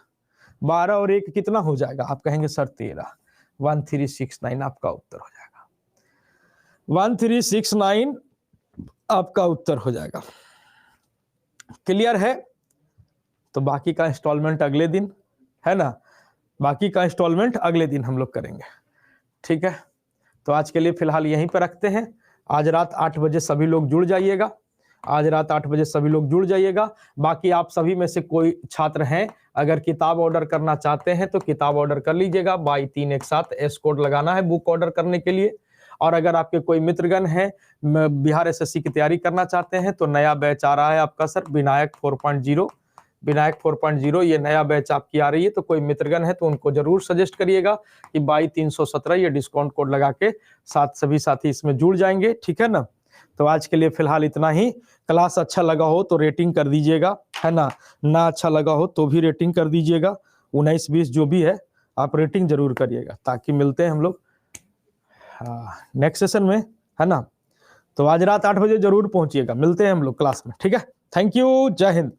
12 और 1 कितना हो जाएगा, आप कहेंगे सर 13। 1369 आपका उत्तर हो जाएगा। 1369 आपका उत्तर हो जाएगा। क्लियर है? तो बाकी का इंस्टॉलमेंट अगले दिन, है ना, बाकी का इंस्टॉलमेंट अगले दिन हम लोग करेंगे। ठीक है, तो आज के लिए फिलहाल यहीं पर रखते हैं। आज रात 8 बजे सभी लोग जुड़ जाइएगा। आज रात 8 बजे सभी लोग जुड़ जाइएगा। बाकी आप सभी में से कोई छात्र हैं, अगर किताब ऑर्डर करना चाहते हैं तो किताब ऑर्डर कर लीजिएगा। बाई 3 एक साथ एस कोड लगाना है बुक ऑर्डर करने के लिए। और अगर आपके कोई मित्रगण हैं बिहार एसएससी की तैयारी करना चाहते हैं तो नया बैच आ रहा है आपका सर, विनायक 4.0। विनायक 4.0 ये नया बैच आपकी आ रही है, तो कोई मित्रगण है तो उनको जरूर सजेस्ट करिएगा कि बाई 317 ये डिस्काउंट कोड लगा के सभी साथी इसमें जुड़ जाएंगे। ठीक है ना? तो आज के लिए फिलहाल इतना ही। क्लास अच्छा लगा हो तो रेटिंग कर दीजिएगा, है ना अच्छा लगा हो तो भी रेटिंग कर दीजिएगा। 19-20 जो भी है आप रेटिंग जरूर करिएगा, ताकि मिलते हैं हम लोग नेक्स्ट सेशन में, है ना। तो आज रात 8 बजे जरूर पहुंचिएगा, मिलते हैं हम लोग क्लास में। ठीक है, थैंक यू, जय हिंद।